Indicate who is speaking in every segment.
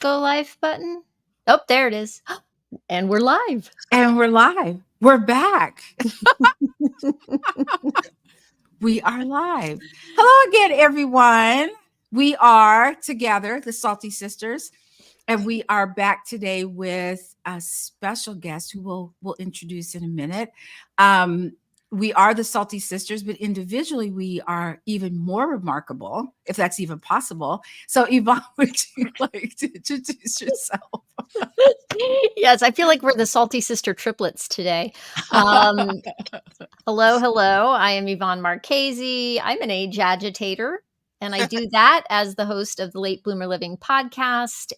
Speaker 1: go live button? Oh, there it is. And we're live.
Speaker 2: And we're live. We're back. We are live. Hello again, everyone. We are together, the Salty Sisters, and we are back today with a special guest who we'll introduce in a minute. We are the Salty Sisters, but individually we are even more remarkable, if that's even possible. So, Yvonne, would you like to introduce yourself?
Speaker 1: Yes, I feel like we're the Salty Sister triplets today. Hello. I am Yvonne Marchese. I'm an age agitator, and I do that as the host of the Late Bloomer Living podcast,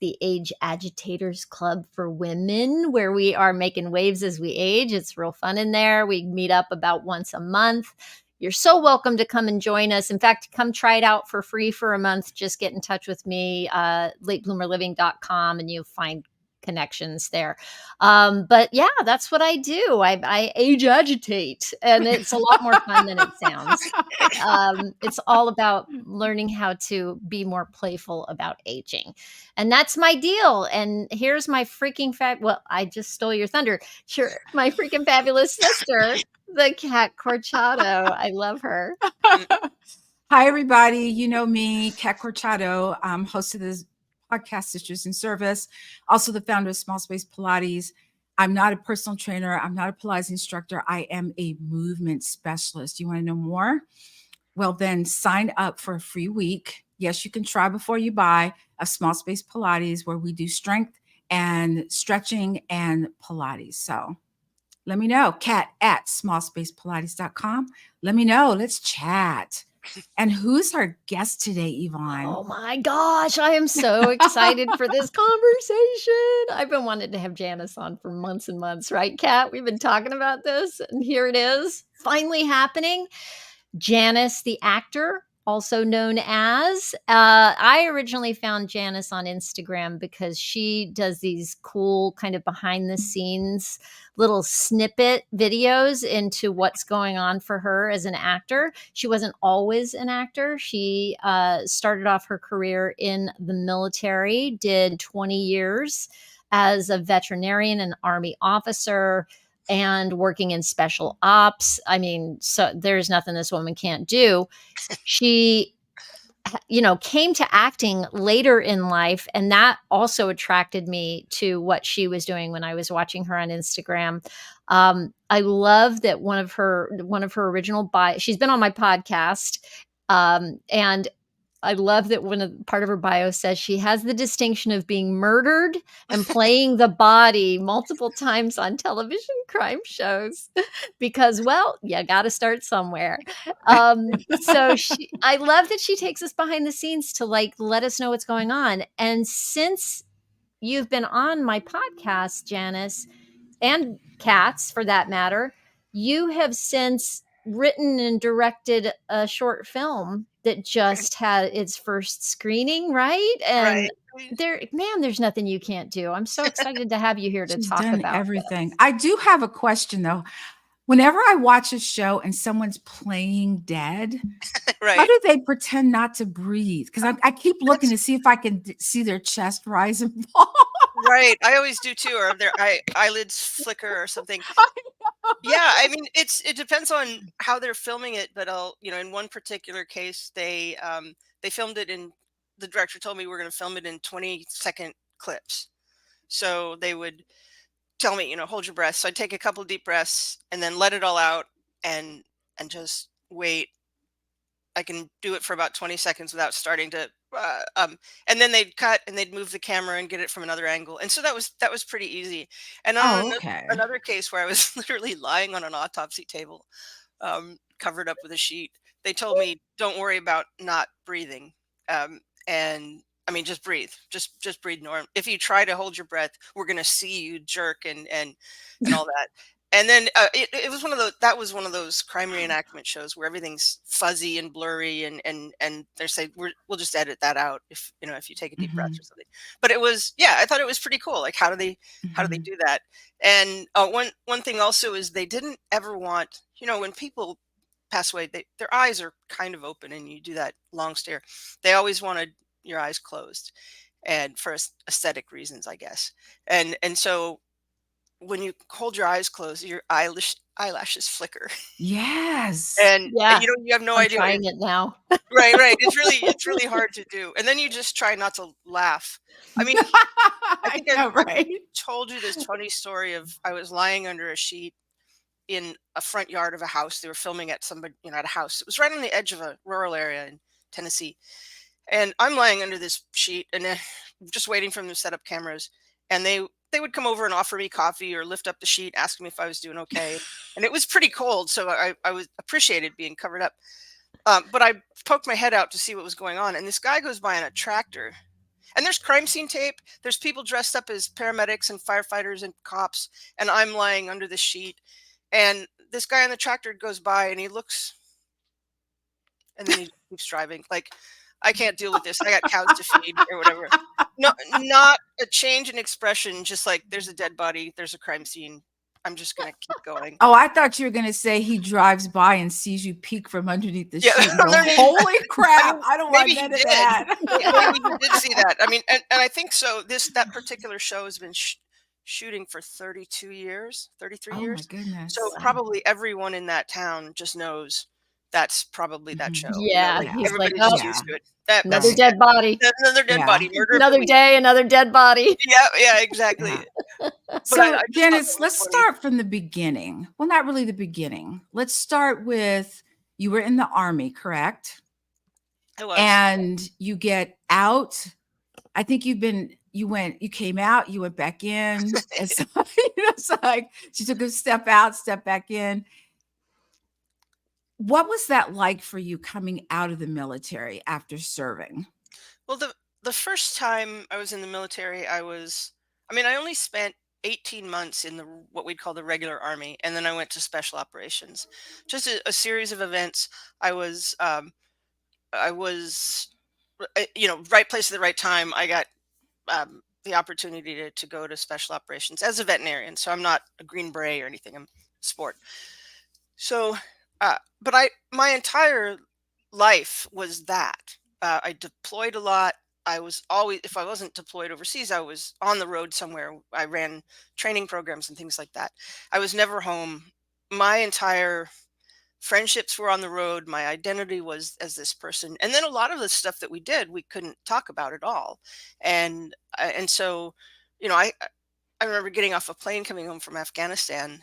Speaker 1: the Age Agitators Club for Women, where we are making waves as we age. It's real fun in there. We meet up about once a month. You're so welcome to come and join us. In fact, come try it out for free for a month. Just get in touch with me, latebloomerliving.com, and you'll find connections there. But yeah, that's what I do. I age agitate, and it's a lot more fun than it sounds. It's all about learning how to be more playful about aging. And that's my deal. And here's my freaking well, I just stole your thunder. Sure, my freaking fabulous sister, the cat Corchado. I love her.
Speaker 2: Hi, everybody. You know me, Cat Corchado. I'm host of this podcast, Sisters in Service, also the founder of Small Space Pilates. I'm not a personal trainer. I'm not a Pilates instructor. I am a movement specialist. You want to know more? Well, then sign up for a free week. Yes, you can try before you buy of Small Space Pilates, where we do strength and stretching and Pilates. So let me know, cat at smallspacepilates.com. Let me know. Let's chat. And who's our guest today, Yvonne?
Speaker 1: Oh my gosh, I am so excited for this conversation. I've been wanting to have Janice on for months and months, right, Kat? We've been talking about this, and here it is, finally happening. Janice, the actor, also known as, I originally found Janice on Instagram because she does these cool kind of behind the scenes little snippet videos into what's going on for her as an actor. She wasn't always an actor. She started off her career in the military, did 20 years as a veterinarian and Army officer, and working in special ops. I mean, so there's nothing this woman can't do. She, came to acting later in life, and that also attracted me to what she was doing when I was watching her on Instagram. I love that one of her original she's been on my podcast, and I love that part of her bio says she has the distinction of being murdered and playing the body multiple times on television crime shows because, well, you got to start somewhere. So I love that she takes us behind the scenes to let us know what's going on. And since you've been on my podcast, Janice, and Cats for that matter, you have since written and directed a short film that just had its first screening, right? And there's nothing you can't do. I'm so excited to have you here to talk about
Speaker 2: everything.
Speaker 1: this.
Speaker 2: I do have a question though. Whenever I watch a show and someone's playing dead, how do they pretend not to breathe? Because I keep looking to see if I can see their chest rise and fall.
Speaker 3: Right. I always do too, or their eyelids flicker or something. Yeah, I mean, it depends on how they're filming it, but in one particular case, they filmed it the director told me we're going to film it in 20-second clips. So they would tell me, hold your breath. So I'd take a couple of deep breaths and then let it all out and just wait. I can do it for about 20 seconds without starting to and then they'd cut and they'd move the camera and get it from another angle. And so that was pretty easy. And on another case where I was literally lying on an autopsy table, covered up with a sheet, they told me, don't worry about not breathing. And I mean, just breathe, just breathe normal. If you try to hold your breath, we're going to see you jerk and all that. And then it was that was one of those crime reenactment shows where everything's fuzzy and blurry and they say we'll just edit that out if you take a deep breath or something. But it was, I thought it was pretty cool. Like how do they do that? And one thing also is they didn't ever want, when people pass away, their eyes are kind of open and you do that long stare. They always wanted your eyes closed. and for aesthetic reasons, I guess. And so when you hold your eyes closed, your eyelashes flicker,
Speaker 2: Yes.
Speaker 3: and
Speaker 1: Yeah.
Speaker 3: you have no
Speaker 1: I'm
Speaker 3: idea.
Speaker 1: trying it now.
Speaker 3: Right. It's really hard to do, and then you just try not to laugh. I mean, I
Speaker 2: I
Speaker 3: think
Speaker 2: know,
Speaker 3: I've
Speaker 2: right?
Speaker 3: told you this funny story of I was lying under a sheet in a front yard of a house. They were filming at somebody, at a house. It was right on the edge of a rural area in Tennessee. And I'm lying under this sheet and just waiting for them to set up cameras. And they would come over and offer me coffee or lift up the sheet, asking me if I was doing okay. And it was pretty cold, so I was appreciated being covered up. But I poked my head out to see what was going on, and this guy goes by on a tractor. And there's crime scene tape. There's people dressed up as paramedics and firefighters and cops, and I'm lying under the sheet. And this guy on the tractor goes by, and he looks, and then he keeps driving. Like, I can't deal with this. I got cows to feed or whatever. No, not a change in expression. Just like there's a dead body, there's a crime scene. I'm just gonna keep going.
Speaker 2: Oh, I thought you were going to say he drives by and sees you peek from underneath the
Speaker 3: Yeah,
Speaker 2: sheet and go,
Speaker 3: underneath.
Speaker 2: holy
Speaker 3: I
Speaker 2: crap,
Speaker 3: mean,
Speaker 2: I don't want
Speaker 3: maybe he
Speaker 2: none of
Speaker 3: did.
Speaker 2: that.
Speaker 3: Maybe he did see that. I mean, and I think so. That particular show has been shooting for 32 years, 33
Speaker 2: Oh my
Speaker 3: years. So
Speaker 2: goodness.
Speaker 3: probably everyone in that town just knows that's probably that
Speaker 2: Mhm.
Speaker 3: show.
Speaker 1: Yeah.
Speaker 3: Like
Speaker 2: Yeah.
Speaker 1: He's like,
Speaker 3: everybody's
Speaker 1: oh,
Speaker 3: just
Speaker 2: Yeah.
Speaker 3: used to it. That,
Speaker 1: another
Speaker 3: that's
Speaker 2: Right.
Speaker 1: dead body.
Speaker 3: another dead
Speaker 2: Yeah.
Speaker 3: body, murder of the
Speaker 1: Another
Speaker 3: week.
Speaker 1: day, another dead body.
Speaker 3: Yeah, exactly.
Speaker 2: Yeah.
Speaker 3: But I
Speaker 2: So,
Speaker 3: just thought
Speaker 2: Janice,
Speaker 3: that was
Speaker 2: let's
Speaker 3: funny.
Speaker 2: start from the beginning. Well, not really the beginning. Let's start with you were in the Army, correct?
Speaker 3: It was.
Speaker 2: And you get out. I think you came out, you went back in. It's, it's like she took a step out, step back in. What was that like for you coming out of the military after serving?
Speaker 3: Well, the first time I was in the military, I only spent 18 months in what we'd call the regular army, and then I went to special operations. Just a series of events. I was I was right place at the right time. I got the opportunity to go to special operations as a veterinarian. So I'm not a Green Beret or anything. I'm sport. So, but my entire life was that. I deployed a lot. I was always, if I wasn't deployed overseas, I was on the road somewhere. I ran training programs and things like that. I was never home. My entire friendships were on the road. My identity was as this person. And then a lot of the stuff that we did, we couldn't talk about at all. And so, you know, I remember getting off a plane coming home from Afghanistan,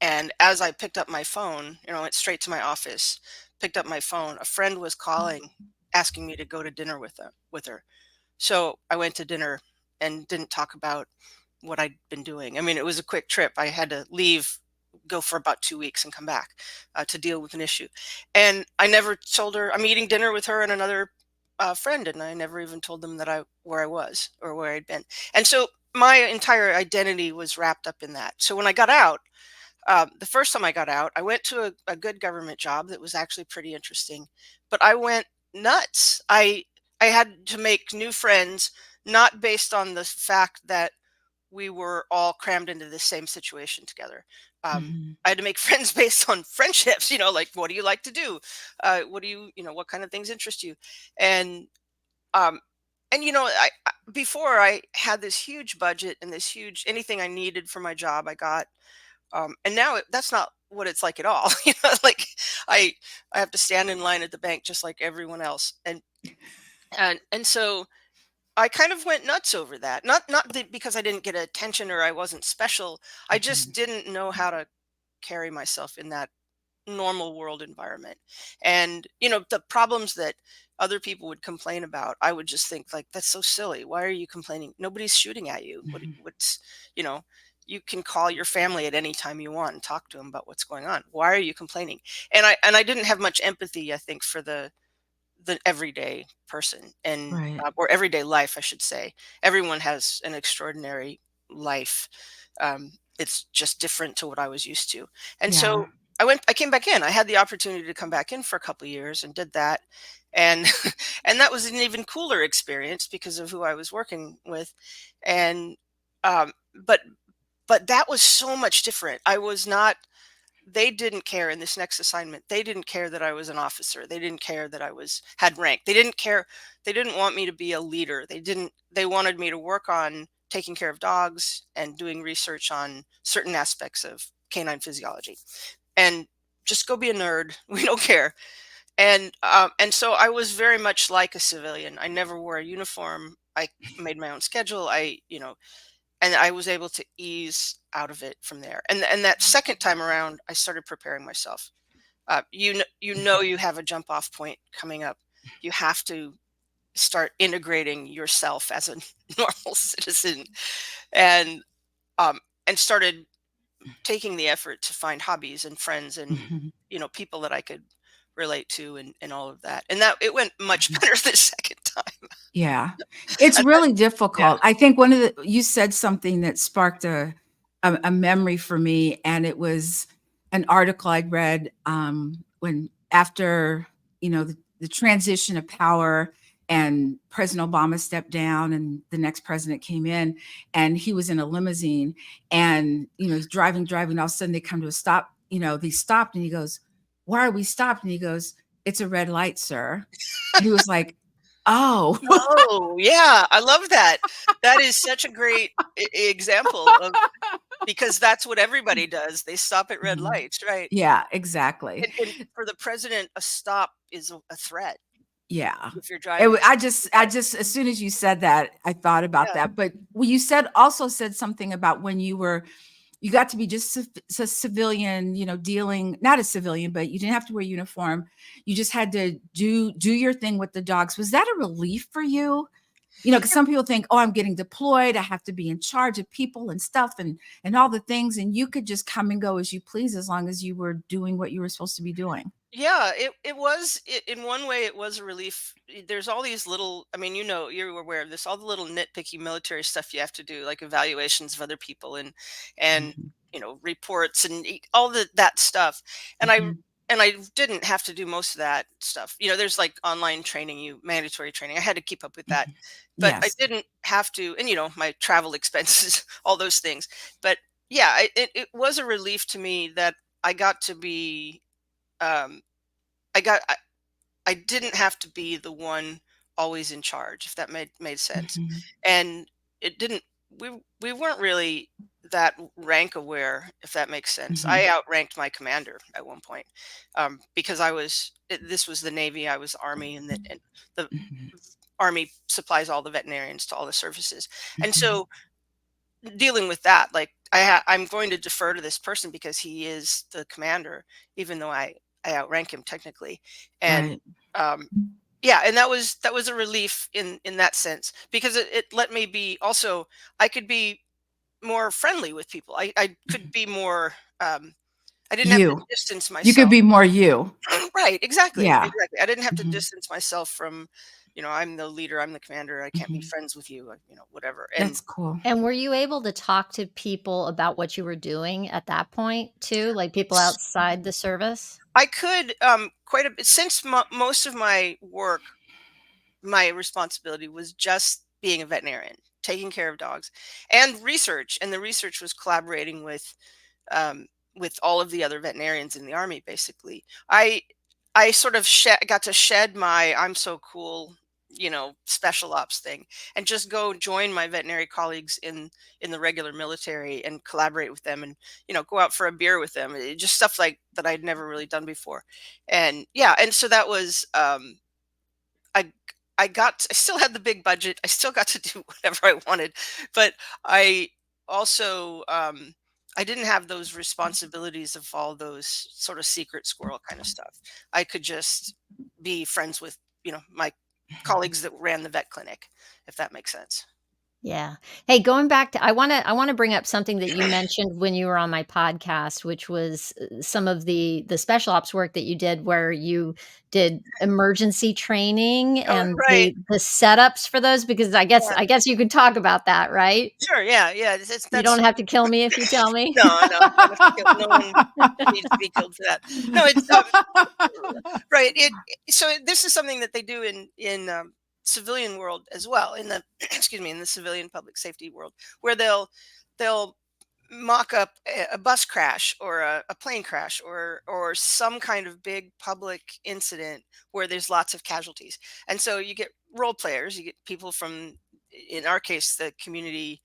Speaker 3: and as I picked up my phone, went straight to my office, picked up my phone, a friend was calling, asking me to go to dinner with her. So I went to dinner and didn't talk about what I'd been doing. I mean, it was a quick trip. I had to leave, go for about 2 weeks and come back to deal with an issue. And I never told her I'm eating dinner with her and another friend, and I never even told them where I was or where I'd been. And so my entire identity was wrapped up in that. So when I got out, the first time I got out, I went to a good government job that was actually pretty interesting, but I went nuts. I had to make new friends, not based on the fact that we were all crammed into the same situation together.
Speaker 2: Mhm.
Speaker 3: I had to make friends based on friendships, like what do you like to do? What kind of things interest you? And um, before I had this huge budget and this huge anything I needed for my job, I got. And now that's not what it's like at all. Like I I have to stand in line at the bank just like everyone else, and so I kind of went nuts over that. Not because I didn't get attention or I wasn't special. I just
Speaker 2: Mhm.
Speaker 3: didn't know how to carry myself in that normal world environment. And the problems that other people would complain about, I would just think like, that's so silly. Why are you complaining? Nobody's shooting at you.
Speaker 2: Mhm.
Speaker 3: What's you know you can call your family at any time you want and talk to them about what's going on. Why are you complaining? And I didn't have much empathy, I think, for the everyday person, and
Speaker 2: Right.
Speaker 3: or everyday life, I should say. Everyone has an extraordinary life. It's just different to what I was used to. And
Speaker 2: Yeah.
Speaker 3: so I came back in. I had the opportunity to come back in for a couple of years and did that. And and that was an even cooler experience because of who I was working with. And um, but but that was so much different. I was not they didn't care in this next assignment. They didn't care that I was an officer. They didn't care that I had rank. They didn't care. They didn't want me to be a leader. They wanted me to work on taking care of dogs and doing research on certain aspects of canine physiology, and just go be a nerd. We don't care. And so I was very much like a civilian. I never wore a uniform. I made my own schedule. And I was able to ease out of it from there. And that second time around, I started preparing myself. You have a jump off point coming up. You have to start integrating yourself as a normal citizen, and and started taking the effort to find hobbies and friends and
Speaker 2: Mhm.
Speaker 3: people that I could relate to, and all of that. And that it went much better the second time.
Speaker 2: Yeah. It's
Speaker 3: I thought,
Speaker 2: really
Speaker 3: yeah.
Speaker 2: difficult. I think you said something that sparked a memory for me, and it was an article I'd read, when after, the transition of power and President Obama stepped down and the next president came in, and he was in a limousine, and, he's driving, all of a sudden they come to a stop, they stopped, and he goes, "Why are we stopped?" And he goes, "It's a red light, sir." And he was like, "Oh."
Speaker 3: Oh, yeah, I love that. That is such a great example of, because that's what everybody does. They stop at red
Speaker 2: Mhm.
Speaker 3: lights, right?
Speaker 2: Yeah, exactly.
Speaker 3: And for the president, a stop is a threat
Speaker 2: Yeah.
Speaker 3: if you're driving.
Speaker 2: I just as soon as you said that, I thought about
Speaker 3: Yeah,
Speaker 2: that. But well, you also said something about when you got to be just a civilian, dealing, not a civilian, but you didn't have to wear a uniform. You just had to do your thing with the dogs. Was that a relief for you? Because some people think, "Oh, I'm getting deployed. I have to be in charge of people and stuff and all the things." And you could just come and go as you please as long as you were doing what you were supposed to be doing.
Speaker 3: yeah. In one way, it was a relief. There's all these little. I mean, you're aware of this. All the little nitpicky military stuff you have to do, like evaluations of other people and
Speaker 2: Mhm.
Speaker 3: reports and all that stuff. And I
Speaker 2: Mhm.
Speaker 3: and I didn't have to do most of that stuff. There's like online training, mandatory training. I had to keep up with that,
Speaker 2: Mhm.
Speaker 3: but I
Speaker 2: Yes.
Speaker 3: didn't have to. And my travel expenses, all those things. But yeah, it was a relief to me that I got to be. Um, I got. I didn't have to be the one always in charge, if that made sense.
Speaker 2: Mhm.
Speaker 3: And it didn't. We weren't really that rank aware, if that makes sense.
Speaker 2: Mhm.
Speaker 3: I outranked my commander at one point, because this was the Navy, I was Army, and the
Speaker 2: Mhm.
Speaker 3: Army supplies all the veterinarians to all the services. And
Speaker 2: Mhm.
Speaker 3: so dealing with that, like I'm going to defer to this person because he is the commander, even though I outrank him technically. And
Speaker 2: Right.
Speaker 3: um, yeah, and that was a relief in that sense, because it let me be also. I could be more friendly with people. I could be more. I didn't have to
Speaker 2: You.
Speaker 3: distance
Speaker 2: You could
Speaker 3: myself.
Speaker 2: be more you.
Speaker 3: Right, exactly,
Speaker 2: Yeah.
Speaker 3: exactly. I didn't have to
Speaker 2: Mhm.
Speaker 3: distance myself from, I'm the leader, I'm the commander, I can't be
Speaker 2: Mhm.
Speaker 3: friends with you, whatever. And
Speaker 2: That's cool.
Speaker 1: And were you able to talk to people about what you were doing at that point too, like people outside the service?
Speaker 3: I could, quite a bit, since most of my work, my responsibility was just being a veterinarian, taking care of dogs, and research. And the research was collaborating um, with all of the other veterinarians in the Army. Basically, I sort of got to shed my "I'm so cool," special ops thing, and just go join my veterinary colleagues in the regular military and collaborate with them, and go out for a beer with them. Just stuff like that I'd never really done before. And yeah, and so that was. I I still had the big budget. I still got to do whatever I wanted, but I also I didn't have those responsibilities of all those sort of secret squirrel kind of stuff. I could just be friends with, my colleagues that ran the vet clinic, if that makes sense.
Speaker 1: Yeah. Hey, going back to I wanna bring up something that you mentioned when you were on my podcast, which was, some of the special ops work that you did where you did emergency training
Speaker 3: Oh,
Speaker 1: and
Speaker 3: right.
Speaker 1: the setups for those because I guess
Speaker 3: Yeah.
Speaker 1: I guess you could talk about that, right?
Speaker 3: Sure. Yeah. Yeah. It's
Speaker 1: You don't
Speaker 3: that's
Speaker 1: have to kill me if you tell me.
Speaker 3: no, no. Don't have to kill. No one needs to be killed for that. No, it's right. This is something that they do in civilian world as well, in the excuse me, in the civilian public safety world, where they'll mock up a bus crash or a plane crash or some kind of big public incident where there's lots of casualties. And so you get role players, you get people from, in our case, the community,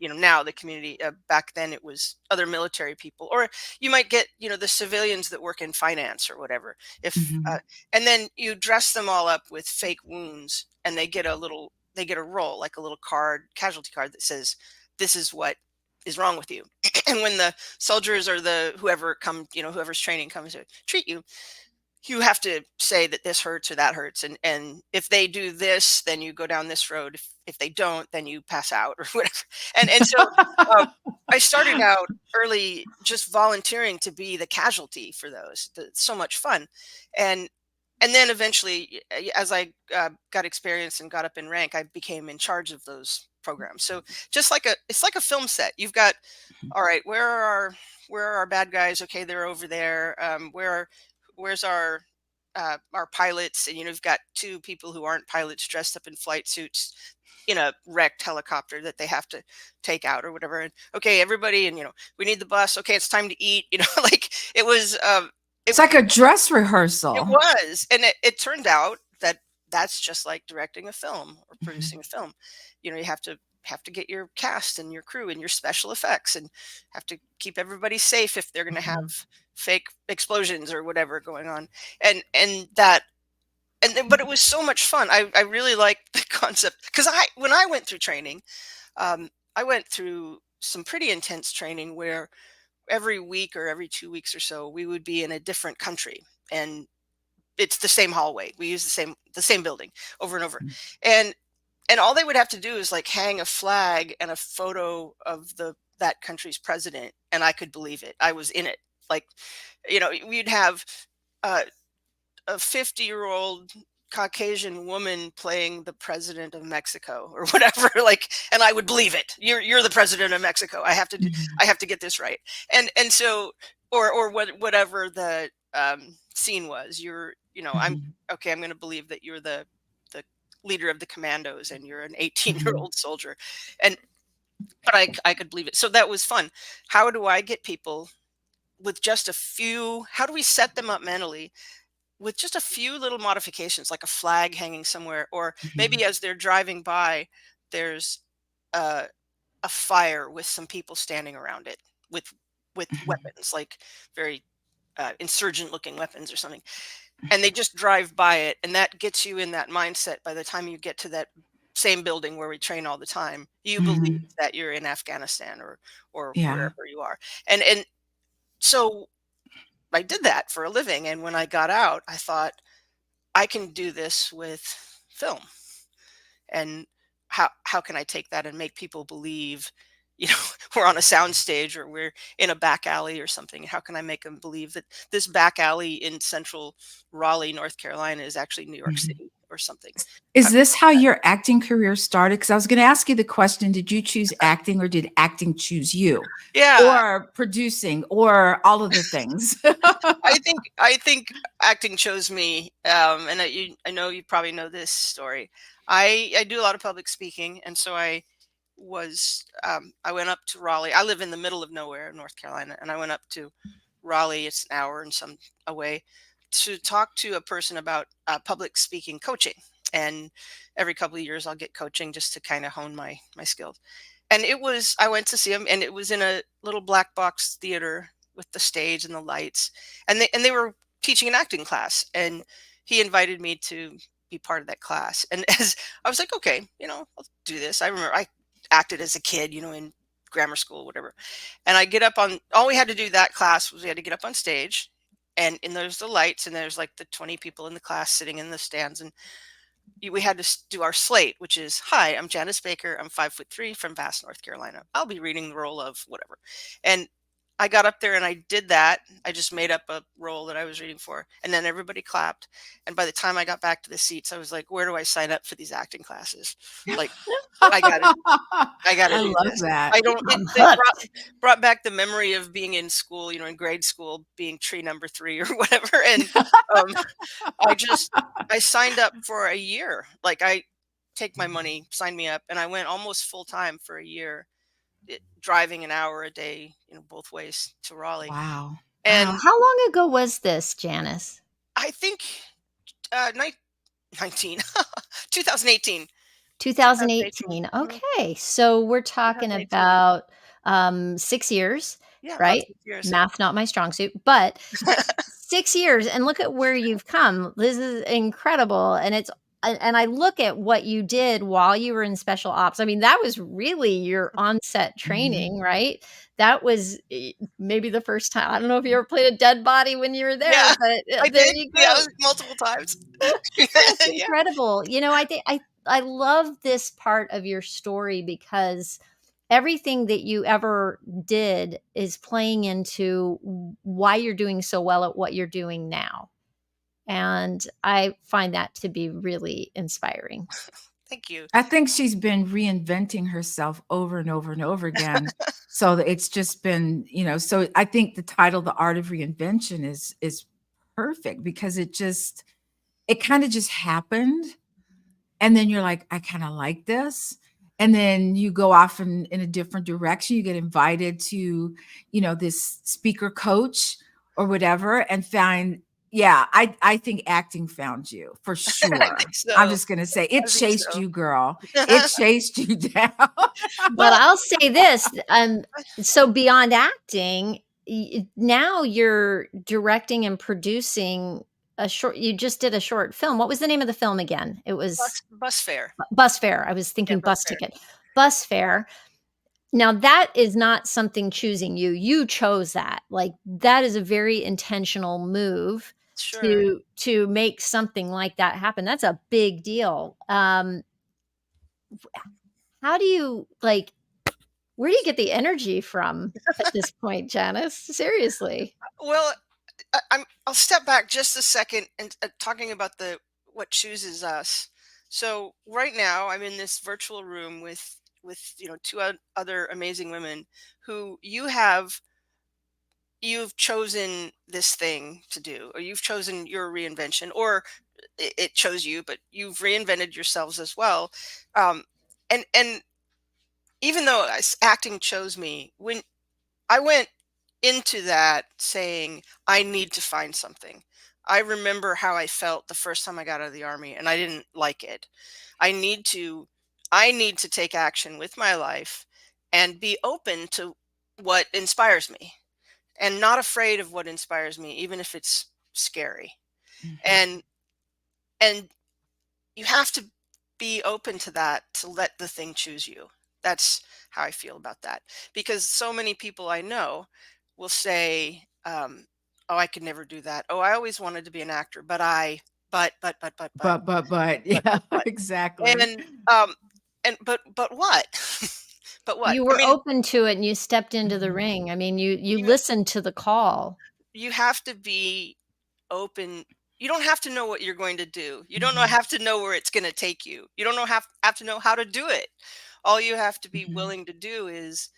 Speaker 3: now the community, back then it was other military people, or you might get, the civilians that work in finance or whatever. If
Speaker 2: Mhm.
Speaker 3: And then you dress them all up with fake wounds, and they get a role, like a little card, casualty card, that says, this is what is wrong with you. And when the soldiers or the whoever's training comes to treat you, you have to say that this hurts or that hurts, and if they do this, then you go down this road. If they don't, then you pass out or whatever. And so uh, I started out early just volunteering to be the casualty for those. It's so much fun. And then eventually, as I got experience and got up in rank, I became in charge of those programs. So just like it's like a film set. You've got, all right, where are our bad guys? Okay, they're over there. Where's our pilots? And you've got two people who aren't pilots dressed up in flight suits in a wrecked helicopter that they have to take out or whatever. And okay, everybody, and we need the bus. Okay, it's time to eat. Like it was.
Speaker 2: It's like a dress rehearsal.
Speaker 3: It was, and it turned out that that's just like directing a film or producing a film. You have to get your cast and your crew and your special effects, and have to keep everybody safe if they're going to have fake explosions or whatever going on. But it was so much fun. I really liked the concept, because when I went through training, I went through some pretty intense training where every week or every 2 weeks or so we would be in a different country, and it's the same hallway. We use the same building over and over. And all they would have to do is like hang a flag and a photo of that country's president, and I could believe it. I was in it. Like, we'd have uh, a 50-year-old Caucasian woman playing the president of Mexico or whatever, like, and I would believe it. You're the president of Mexico. I have to get this right. And so, or whatever the scene was, I'm okay. I'm going to believe that you're the leader of the commandos and you're an 18-year-old soldier. But I could believe it. So that was fun. How do I get people with just a few, how do we set them up mentally with just a few little modifications, like a flag hanging somewhere, or maybe as they're driving by, there's a fire with some people standing around it with weapons, like very insurgent looking weapons or something, and they just drive by it, and that gets you in that mindset. By the time you get to that same building where we train all the time, you believe that you're in Afghanistan or
Speaker 2: Yeah.
Speaker 3: wherever you are. And so I did that for a living, and when I got out, I thought, I can do this with film. And how can I take that and make people believe, we're on a sound stage or we're in a back alley or something? How can I make them believe that this back alley in central Raleigh, North Carolina is actually New York City or something?
Speaker 2: Is this how your acting career started? Because I was going to ask you the question, did you choose acting or did acting choose you?
Speaker 3: Yeah.
Speaker 2: Or producing or all of the things?
Speaker 3: I think acting chose me. And I know you probably know this story. I do a lot of public speaking, and so I went up to Raleigh. I live in the middle of nowhere, North Carolina, and I went up to Raleigh. It's an hour and some away, to talk to a person about public speaking coaching. And every couple of years, I'll get coaching just to kind of hone my skills. And I went to see him, and it was in a little black box theater with the stage and the lights, and they were teaching an acting class, and he invited me to be part of that class. And as I was like, okay, I'll do this. I remember I acted as a kid, in grammar school, whatever. And I get up on, all we had to do that class was we had to get up on stage, and there's the lights, and there's like the 20 people in the class sitting in the stands, and we had to do our slate, which is, hi, I'm Janice Baker. I'm 5'3" from Bass, North Carolina. I'll be reading the role of whatever. And I got up there and I did that. I just made up a role that I was reading for, and then everybody clapped. And by the time I got back to the seats, I was like, where do I sign up for these acting classes? Like, I gotta do
Speaker 2: love
Speaker 3: this.
Speaker 2: that.
Speaker 3: I don't. It brought back the memory of being in school, in grade school, being tree number 3 or whatever. And I signed up for a year. Like, I take my money, sign me up, and I went almost full time for a year, driving an hour a day, both ways to Raleigh.
Speaker 2: Wow.
Speaker 3: And
Speaker 2: Wow.
Speaker 1: How long ago was this, Janice?
Speaker 3: I think 19 2018. 2018.
Speaker 1: 2018. Okay. So we're talking
Speaker 3: 2018.
Speaker 1: about 6 years,
Speaker 3: Yeah, about
Speaker 1: right?
Speaker 3: 6 years.
Speaker 1: Math, not my strong suit, but 6 years. And look at where you've come. This is incredible. And I look at what you did while you were in special ops. I mean, that was really your onset training, right? That was maybe the first time. I don't know if you ever played a dead body when you were there,
Speaker 3: Yeah,
Speaker 1: but
Speaker 3: I
Speaker 1: there
Speaker 3: did.
Speaker 1: you
Speaker 3: Yeah,
Speaker 1: go.
Speaker 3: multiple times.
Speaker 1: That's
Speaker 3: Yeah.
Speaker 1: incredible. I think I love this part of your story because everything that you ever did is playing into why you're doing so well at what you're doing now. And I find that to be really inspiring.
Speaker 3: Thank you.
Speaker 2: I think she's been reinventing herself over and over and over again. So that it's just been, so I think the title, The Art of Reinvention is perfect because it kind of just happened. And then you're like, I kind of like this. And then you go off in a different direction. You get invited to, this speaker coach or whatever and find, yeah, I think acting found you for
Speaker 3: I
Speaker 2: sure.
Speaker 3: think
Speaker 2: I'm
Speaker 3: so.
Speaker 2: just going to say it
Speaker 3: I think
Speaker 2: chased
Speaker 3: so.
Speaker 2: you, girl. It chased you down.
Speaker 1: But
Speaker 3: Well,
Speaker 1: I'll say this, so beyond acting, now you're directing and producing you just did a short film. What was the name of the film again? It was
Speaker 3: bus fare.
Speaker 1: Bus Fare. I was
Speaker 3: Yeah,
Speaker 1: thinking
Speaker 3: bus
Speaker 1: Bus
Speaker 3: fare.
Speaker 1: Ticket. Bus Fare. Now that is not something choosing you. You chose that. Like that is a very intentional move
Speaker 3: Sure.
Speaker 1: to make something like that happen. That's a big deal. How do you like where do you get the energy from at this point, Janice? Seriously.
Speaker 3: Well, I'll step back just a second and talking about the what chooses us. So right now I'm in this virtual room with two other amazing women who you've chosen this thing to do, or you've chosen your reinvention, or it chose you, but you've reinvented yourselves as well. And even though acting chose me, when I went into that saying, I need to find something. I remember how I felt the first time I got out of the army and I didn't like it. I need to I need to take action with my life and be open to what inspires me and not afraid of what inspires me, even if it's scary.
Speaker 2: Mhm.
Speaker 3: And and you have to be open to that to let the thing choose you. That's how I feel about that. Because so many people I know will say, "Oh, I could never do that. Oh, I always wanted to be an actor, but
Speaker 2: But,
Speaker 3: but,
Speaker 2: yeah,
Speaker 3: but."
Speaker 2: exactly.
Speaker 3: And but what? But what?
Speaker 1: You
Speaker 3: I
Speaker 1: were
Speaker 3: mean,
Speaker 1: open to it and you stepped into the
Speaker 2: Mhm.
Speaker 1: ring. I mean, you
Speaker 3: you
Speaker 1: listened to the call.
Speaker 3: you have to be open. You don't have to know what you're going to do. You don't
Speaker 2: Mhm.
Speaker 3: have to know where it's going to take you. You don't have to know how to do it. All you have to be
Speaker 2: Mhm.
Speaker 3: willing to do is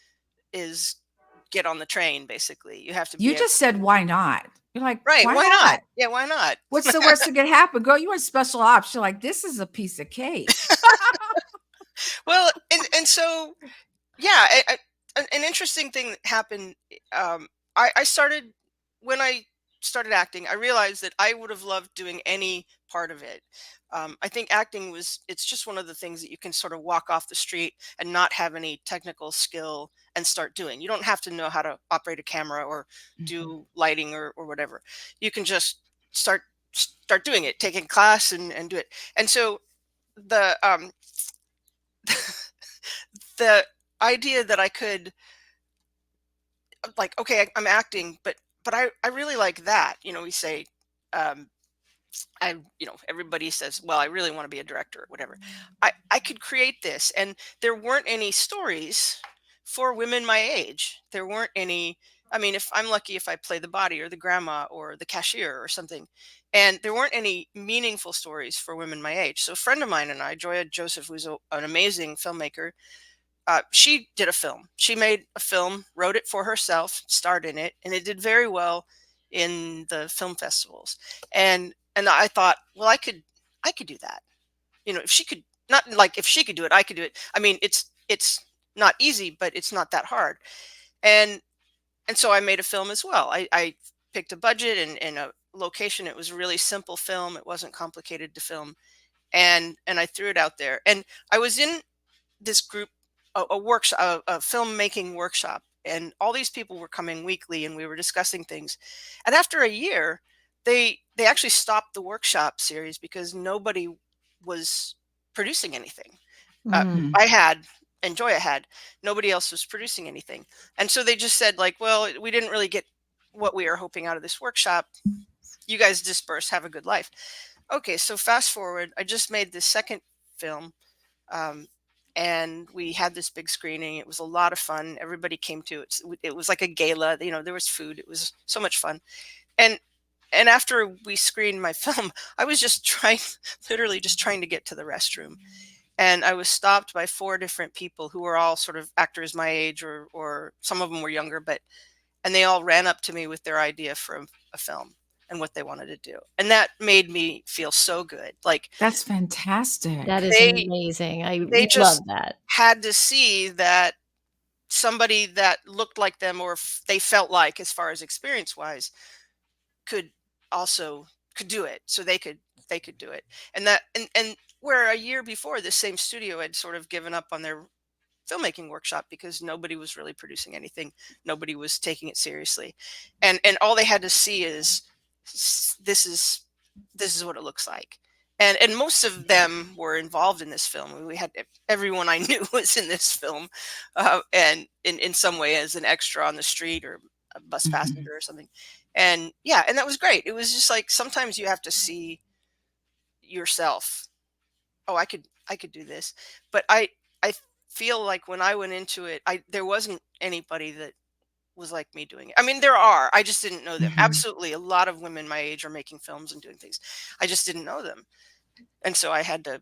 Speaker 3: get on the train. Basically, you have to be
Speaker 2: You
Speaker 3: able
Speaker 2: just said,
Speaker 3: to.
Speaker 2: "Why not?" You're like,
Speaker 3: Right?
Speaker 2: "Why
Speaker 3: Why not?
Speaker 2: not?
Speaker 3: Yeah, why not?
Speaker 2: What's the worst that could happen? Girl, you were in special ops." You're like, "This is a piece of cake."
Speaker 3: Well, and so yeah, an interesting thing that happened. I started when I started acting. I realized that I would have loved doing any part of it. I think acting it's just one of the things that you can sort of walk off the street and not have any technical skill and start doing. You don't have to know how to operate a camera or
Speaker 2: Mhm.
Speaker 3: do lighting or whatever. You can just start doing it, take a class and do it. And so the the idea that I could like, okay, I'm acting, but I really like that. We say, um, everybody says, well, I really want to be a director or whatever. I could create this, and there weren't any stories for women my age. There weren't any. I mean, if I'm lucky, if I play the body or the grandma or the cashier or something, and there weren't any meaningful stories for women my age. So a friend of mine and I, Joya Joseph, who's an amazing filmmaker, she did a film. She made a film, wrote it for herself, starred in it, and it did very well in the film festivals. And I thought, well, I could do that. If she could, not like if she could do it, I could do it. I mean, it's not easy, but it's not that hard. And so I made a film as well. I picked a budget and a location. It was a really simple film. It wasn't complicated to film, and I threw it out there. And I was in this group, a workshop, a filmmaking workshop, and all these people were coming weekly, and we were discussing things. And after a year, they actually stopped the workshop series because nobody was producing anything.
Speaker 1: Mm.
Speaker 3: I had, and Joya had, nobody else was producing anything, and so they just said like, well, we didn't really get what we were hoping out of this workshop. You guys disperse, have a good life. Okay, so fast forward, I just made this second film, um, and we had this big screening. It was a lot of fun. Everybody came to it. It was like a gala. You know, there was food. It was so much fun. And after we screened my film, I was just trying, literally just trying to get to the restroom, and I was stopped by 4 different people who were all sort of actors my age, or some of them were younger, but and they all ran up to me with their idea for a film and what they wanted to do, and that made me feel so good. Like
Speaker 2: That's fantastic.
Speaker 1: That is
Speaker 3: they
Speaker 1: amazing. I
Speaker 3: they
Speaker 1: love
Speaker 3: just
Speaker 1: that.
Speaker 3: had to see that somebody that looked like them, or they felt like, as far as experience wise, could also could do it, so they could do it. And that, and where a year before, this same studio had sort of given up on their filmmaking workshop because nobody was really producing anything, nobody was taking it seriously, and all they had to see is, this is what it looks like. And most of them were involved in this film. We had everyone I knew was in this film, and in some way as an extra on the street or a bus passenger or something. And yeah, and that was great. It was just like, sometimes you have to see yourself, oh, I could do this. But I feel like when I went into it, there wasn't anybody that was like me doing it. I mean, there are. I just didn't know them. Absolutely, a lot of women my age are making films and doing things. I just didn't know them, and so I had to.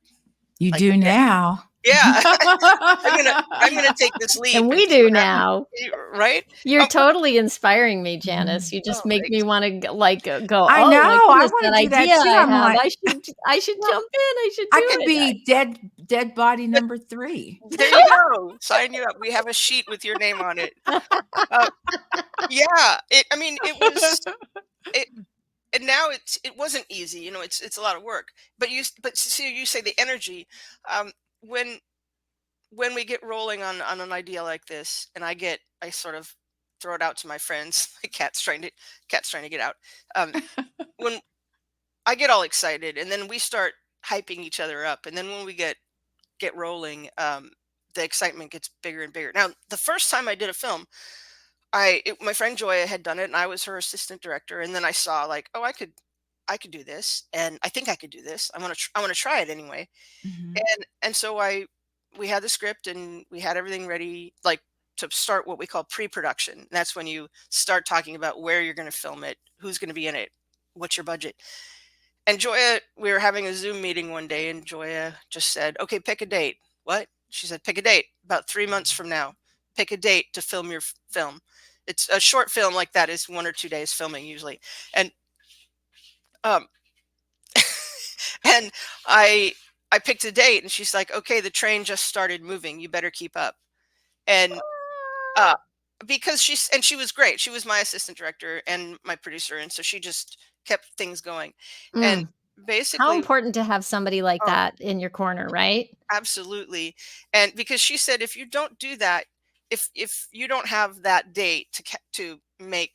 Speaker 2: You
Speaker 3: Like,
Speaker 2: do
Speaker 3: okay,
Speaker 2: now.
Speaker 3: yeah, I'm gonna take this leap,
Speaker 1: And we
Speaker 3: see
Speaker 1: do
Speaker 3: what happens.
Speaker 1: now.
Speaker 3: Right?
Speaker 1: You're totally inspiring me, Janice. You just
Speaker 3: Oh,
Speaker 1: make me
Speaker 3: thanks.
Speaker 1: wanna go,
Speaker 2: I
Speaker 1: "Oh
Speaker 2: know.
Speaker 1: my
Speaker 2: I
Speaker 1: goodness,
Speaker 2: want
Speaker 1: that
Speaker 2: to do that
Speaker 1: idea
Speaker 2: too.
Speaker 1: I
Speaker 2: I'm
Speaker 1: have.
Speaker 2: like,
Speaker 1: I should
Speaker 2: well,
Speaker 1: jump in. I should
Speaker 2: I
Speaker 1: do
Speaker 2: could
Speaker 1: it."
Speaker 2: be dead body number 3.
Speaker 3: There you go. Sign you up. We have a sheet with your name on it. Uh, yeah. I mean, it was. It, and now it wasn't easy. You know, it's a lot of work. But see, you say the energy. Um, when we get rolling on an idea like this, and I sort of throw it out to my friends. My cat's trying to get out. When I get all excited, and then we start hyping each other up, and then when we get rolling, the excitement gets bigger and bigger. Now, the first time I did a film, my friend Joya had done it, and I was her assistant director. And then I saw like, oh, I could do this, and I think I could do this. I want to try it anyway. And so we had the script, and we had everything ready, like to start what we call pre-production. That's when you start talking about where you're going to film it, who's going to be in it, what's your budget. And Joya, we were having a Zoom meeting one day, and Joya just said, okay, pick a date. What? She said, pick a date about 3 months from now. Pick a date to film your film. It's a short film like that is 1 or 2 days filming usually. And um and I picked a date, and she's like, okay, the train just started moving. You better keep up. And uh because she was great. She was my assistant director and my producer, and so she just kept things going. And
Speaker 1: Mm. How
Speaker 3: basically,
Speaker 1: important to have somebody like
Speaker 3: oh,
Speaker 1: that in your corner, right?
Speaker 3: absolutely. And because she said, if you don't do that, if you don't have that date to make,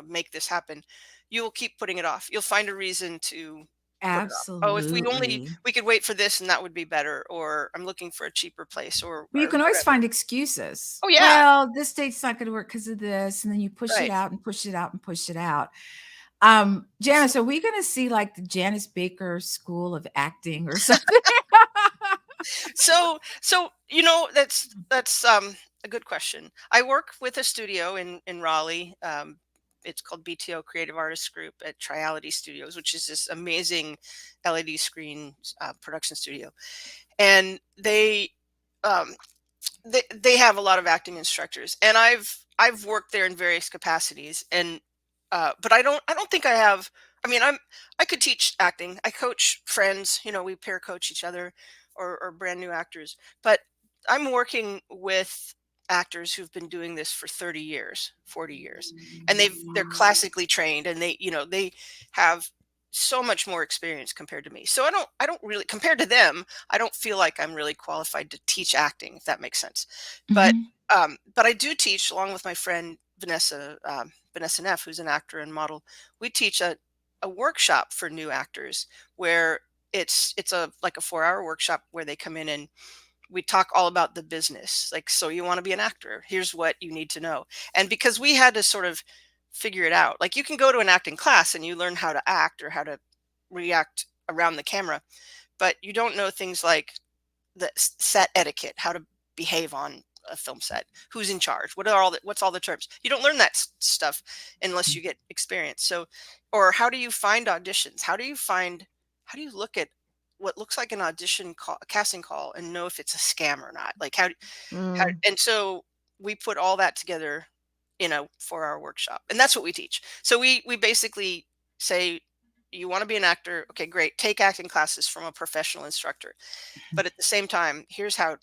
Speaker 3: make this happen, you will keep putting it off. You'll find a reason to put it off. Oh, if
Speaker 2: Absolutely.
Speaker 3: we could wait for this, and that would be better, or I'm looking for a cheaper place,
Speaker 2: Well, you
Speaker 3: or
Speaker 2: can always
Speaker 3: whatever.
Speaker 2: find excuses.
Speaker 3: Oh yeah,
Speaker 2: Well, this date's not going to work because of this, and then you push it
Speaker 3: right.
Speaker 2: out and push it out and push it out. Janice, are we going to see like the Janice Baker School of Acting or something?
Speaker 3: So that's a good question. I work with a studio in Raleigh. It's called BTO Creative Artists Group at Triality Studios, which is this amazing LED screen production studio. And um, they have a lot of acting instructors, and I've worked there in various capacities. And but I don't think I have. I mean, I could teach acting. I coach friends. We pair coach each other, or brand new actors. But I'm working with actors who've been doing this for 30 years, 40 years, and they're classically trained, and they have so much more experience compared to me. So I don't really, compared to them, I don't feel like I'm really qualified to teach acting, if that makes sense. But
Speaker 2: Mhm.
Speaker 3: but I do teach along with my friend Vanessa Neff, who's an actor and model. We teach a workshop for new actors where it's a like a 4-hour workshop where they come in and we talk all about the business. Like, so you want to be an actor, here's what you need to know. And because we had to sort of figure it out, like you can go to an acting class and you learn how to act or how to react around the camera, but you don't know things like the set etiquette, how to behave on a film set, who's in charge, what's all the terms. You don't learn that stuff unless you get experience. So, or how do you find auditions? How do you look at what looks like an audition call, a casting call, and know if it's a scam or not? Like how,
Speaker 1: Mm.
Speaker 3: and so we put all that together in a 4-hour workshop, and that's what we teach. So we basically say, you want to be an actor, okay, great, take acting classes from a professional instructor, but at the same time, here's how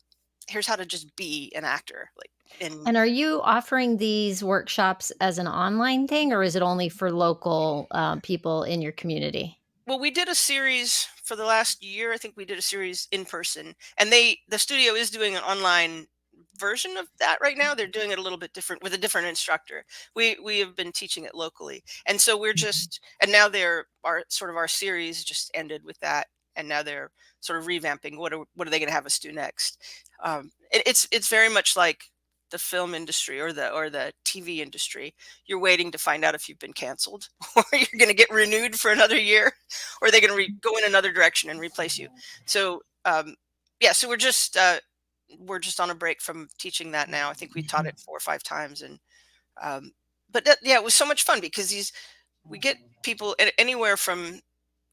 Speaker 3: to just be an actor, like, in
Speaker 1: And are you offering these workshops as an online thing, or is it only for local, people in your community?
Speaker 3: well, we did a series for the last year. I think we did a series in person, and the studio is doing an online version of that right now. They're doing it a little bit different with a different instructor. We have been teaching it locally, and so we're
Speaker 2: Mhm.
Speaker 3: just, and now our series just ended with that, and now they're sort of revamping. What are they going to have us do next? It's very much like the film industry or the TV industry. You're waiting to find out if you've been canceled or you're going to get renewed for another year, or are they going to go in another direction and replace you. So yeah, so we're just on a break from teaching that now. I think we taught it 4 or 5 times, and but yeah, it was so much fun because we get people anywhere from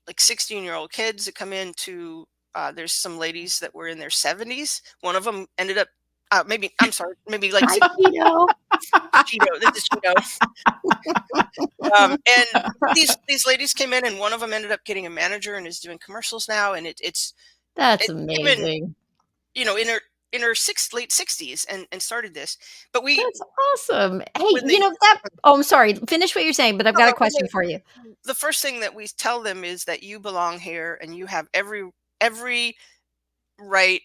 Speaker 3: like 16-year-old kids that come in to there's some ladies that were in their 70s. One of them ended up maybe, I'm sorry, maybe like
Speaker 1: Hi, Cheeto.
Speaker 3: Cheeto. This is Cheeto. And these ladies came in, and one of them ended up getting a manager and is doing commercials now. And
Speaker 1: That's
Speaker 3: it came in,
Speaker 1: amazing.
Speaker 3: in her late 60s and started this. But we
Speaker 1: That's awesome. Hey,
Speaker 3: when they
Speaker 1: oh, I'm sorry. Finish what you're saying, but I've got a
Speaker 3: when
Speaker 1: question for you.
Speaker 3: the first thing that we tell them is that you belong here and you have every right,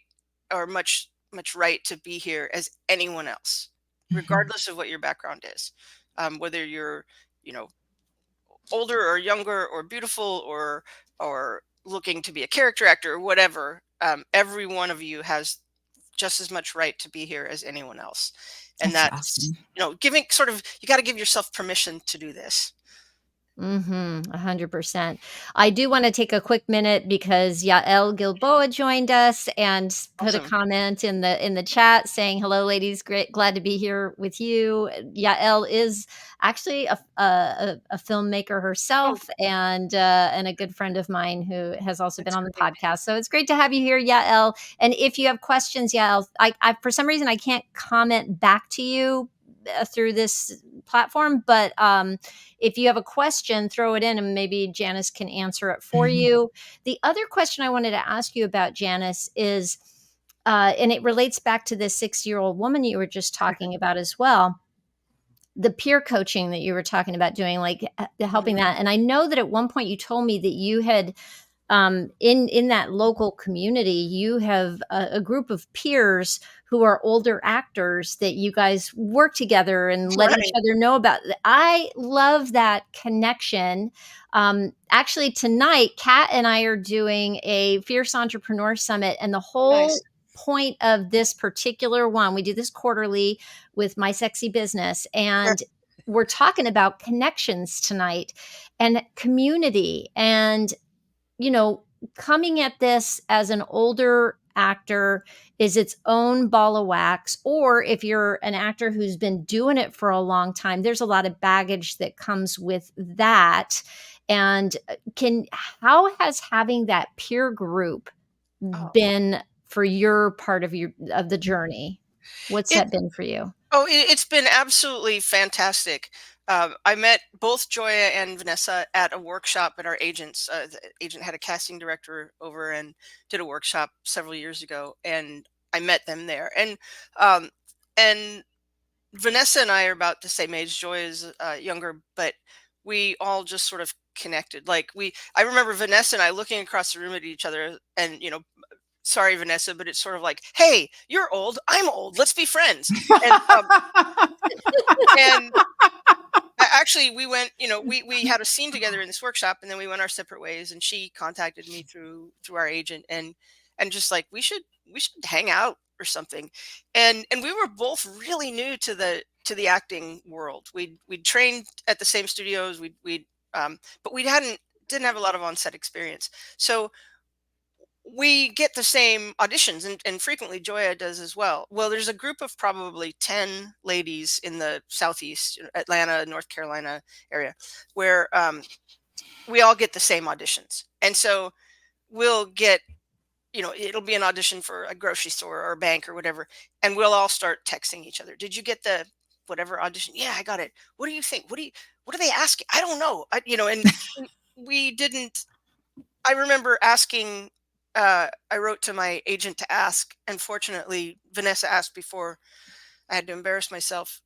Speaker 3: or much right to be here as anyone else,
Speaker 2: Mhm.
Speaker 3: regardless of what your background is, whether you're you know older or younger or beautiful or looking to be a character actor or whatever. Every one of you has just as much right to be here as anyone else, and
Speaker 2: That's
Speaker 3: that's
Speaker 2: awesome.
Speaker 3: giving sort of, you got to give yourself permission to do this.
Speaker 1: Mhm, 100%. I do wanna take a quick minute because Yael Gilboa joined us and put a
Speaker 3: Awesome.
Speaker 1: comment in the chat saying, "Hello, ladies, great glad to be here with you." Yael is actually a filmmaker
Speaker 3: Oh,
Speaker 1: herself and a good friend of mine who has also been
Speaker 3: that's
Speaker 1: on the
Speaker 3: great.
Speaker 1: podcast. So it's great to have you here, Yael. And if you have questions, Yael, I for some reason, I can't comment back to you, through this platform, but, if you have a question, throw it in and maybe Janice can answer it for
Speaker 2: Mhm.
Speaker 1: you. The other question I wanted to ask you about, Janice, is, and it relates back to this 6-year-old woman you were just talking about as well, the peer coaching that you were talking about doing, like helping
Speaker 3: Mhm.
Speaker 1: that. And I know that at one point you told me that you had in that local community, you have a group of peers who are older actors that you guys work together and let each
Speaker 3: Right.
Speaker 1: other know about. I love that connection. Actually, tonight, Kat and I are doing a Fierce Entrepreneur Summit, and the
Speaker 3: Oh, nice.
Speaker 1: whole point of this particular one, we do this quarterly with My Sexy Business, and we're talking about connections tonight and community and you know, coming at this as an older actor is its own ball of wax. Or if you're an actor who's been doing it for a long time, there's a lot of baggage that comes with that. And how has having that peer group
Speaker 3: Oh,
Speaker 1: been for your part of the journey? What's
Speaker 3: it
Speaker 1: that been for you?
Speaker 3: it's been absolutely fantastic. I met both Joya and Vanessa at a workshop at our agents. The agent had a casting director over and did a workshop several years ago, and I met them there. Um, and Vanessa and I are about the same age. Joy is younger, but we all just sort of connected. Like I remember Vanessa and I looking across the room at each other, and sorry, Vanessa, but it's sort of like, hey, you're old, I'm old, let's be friends. And actually, we went, we had a scene together in this workshop, and then we went our separate ways. And she contacted me through our agent, and just like, we should hang out or something. And we were both really new to the acting world. We'd trained at the same studios. But we didn't have a lot of on-set experience. So we get the same auditions, and frequently Joya does as well. Well, there's a group of probably 10 ladies in the Southeast, Atlanta, North Carolina area, where we all get the same auditions. And so we'll get, it'll be an audition for a grocery store or a bank or whatever. And we'll all start texting each other. Did you get the whatever audition? Yeah, I got it. What do you think? What do they ask? I don't know. And we didn't, I remember asking, I wrote to my agent to ask, and fortunately, Vanessa asked before I had to embarrass myself.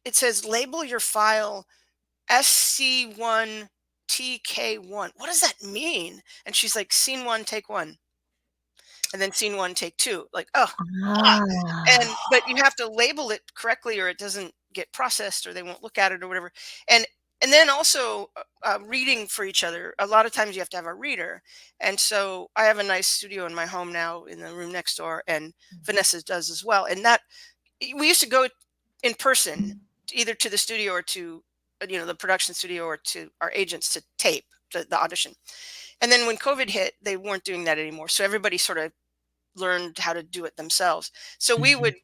Speaker 3: It says, label your file SC1 TK1. What does that mean? And she's like, scene one, take one. And then scene one, take two. Like, oh, but you have to label it correctly, or it doesn't get processed, or they won't look at it, or whatever. And then also reading for each other. A lot of times you have to have a reader. And so I have a nice studio in my home now in the room next door, and Vanessa does as well. And that we used to go in person, either to the studio or to the production studio, or to our agents to tape the audition. And then when COVID hit, they weren't doing that anymore. So everybody sort of learned how to do it themselves. So we would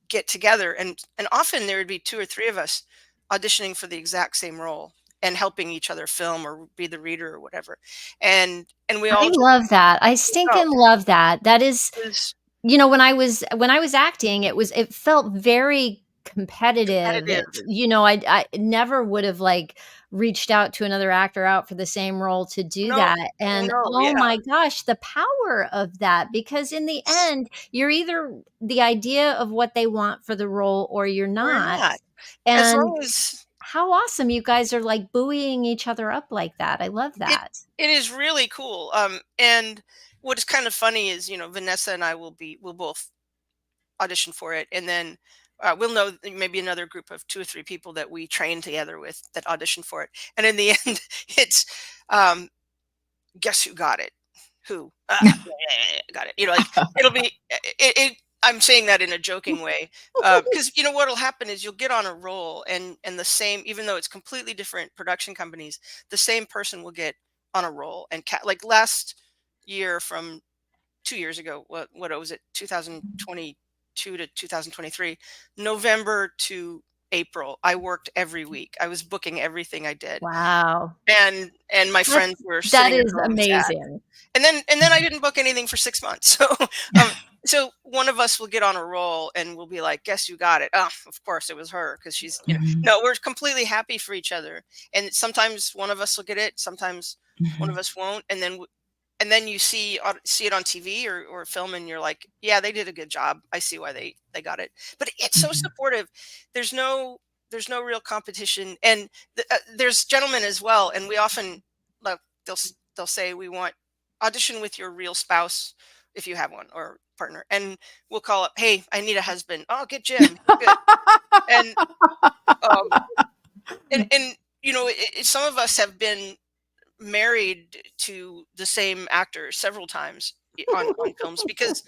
Speaker 3: get together, and often there would be 2 or 3 of us auditioning for the exact same role and helping each other film or be the reader or whatever. And we all
Speaker 1: I love that. I stinking love that. That is,
Speaker 3: was
Speaker 1: when I was acting, it felt very competitive. I never would have like reached out to another actor out for the same role to do
Speaker 3: no,
Speaker 1: that. And
Speaker 3: no,
Speaker 1: oh
Speaker 3: yeah,
Speaker 1: my gosh, the power of that, because in the end, you're either the idea of what they want for the role or you're
Speaker 3: we're
Speaker 1: not.
Speaker 3: not. As
Speaker 1: And
Speaker 3: long as
Speaker 1: how awesome you guys are like buoying each other up like that. I love
Speaker 3: it,
Speaker 1: that.
Speaker 3: it is really cool. And what is kind of funny is, Vanessa and I will both audition for it, and then we'll know maybe another group of 2 or 3 people that we train together with that audition for it. And in the end, it's um, guess who got it? Who got it? Like it'll be I'm saying that in a joking way, because what'll happen is you'll get on a roll, and the same, even though it's completely different production companies, the same person will get on a roll. And like last year, from 2 years ago, what was it, 2022 to 2023, November to April, I worked every week. I was booking everything I did,
Speaker 1: Wow.
Speaker 3: and my friends were
Speaker 1: That
Speaker 3: sitting at
Speaker 1: is
Speaker 3: home sad.
Speaker 1: amazing.
Speaker 3: And then I didn't book anything for 6 months. So so one of us will get on a roll, and we'll be like, guess who got it? Oh, of course it was her, because she's, no, we're completely happy for each other. And sometimes one of us will get it, sometimes one of us won't. And then you see it on TV or film, and you're like, yeah, they did a good job. I see why they got it. But it's so supportive. There's no real competition. And there's gentlemen as well, and we often, like, they'll say, we want audition with your real spouse if you have one, or partner. And we'll call up, hey, I need a husband. Oh, get Jim. Good. And um and some of us have been married to the same actor several times on films, because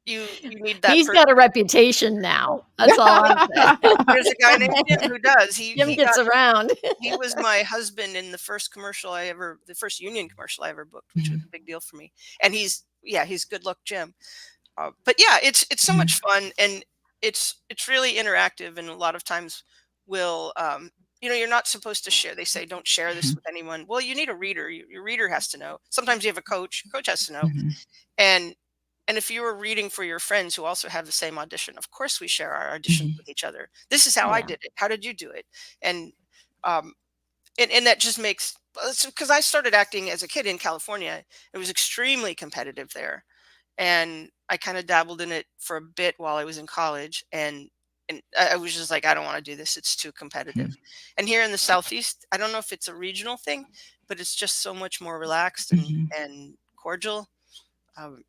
Speaker 3: you need that
Speaker 1: He's
Speaker 3: person.
Speaker 1: got a reputation now. That's all I'm saying.
Speaker 3: There's a guy named Jim who does.
Speaker 1: Jim gets around.
Speaker 3: He was my husband in the first the first union commercial I ever booked, which was a big deal for me. And he's good luck Jim. But yeah, it's so much fun, and it's really interactive. And a lot of times we'll you're not supposed to share. They say don't share this with anyone. Well, you need a reader. Your reader has to know. Sometimes you have a coach. Coach has to know. And if you were reading for your friends who also have the same audition, of course we share our auditions with each other. This is how I did it. How did you do it? And and that just makes, because I started acting as a kid in California. It was extremely competitive there. and I kind of dabbled in it for a bit while I was in college, and I was just like, I don't want to do this. It's too competitive.
Speaker 2: Mhm.
Speaker 3: And here in the Southeast, I don't know if it's a regional thing, but it's just so much more relaxed
Speaker 2: Mhm.
Speaker 3: and cordial. Um,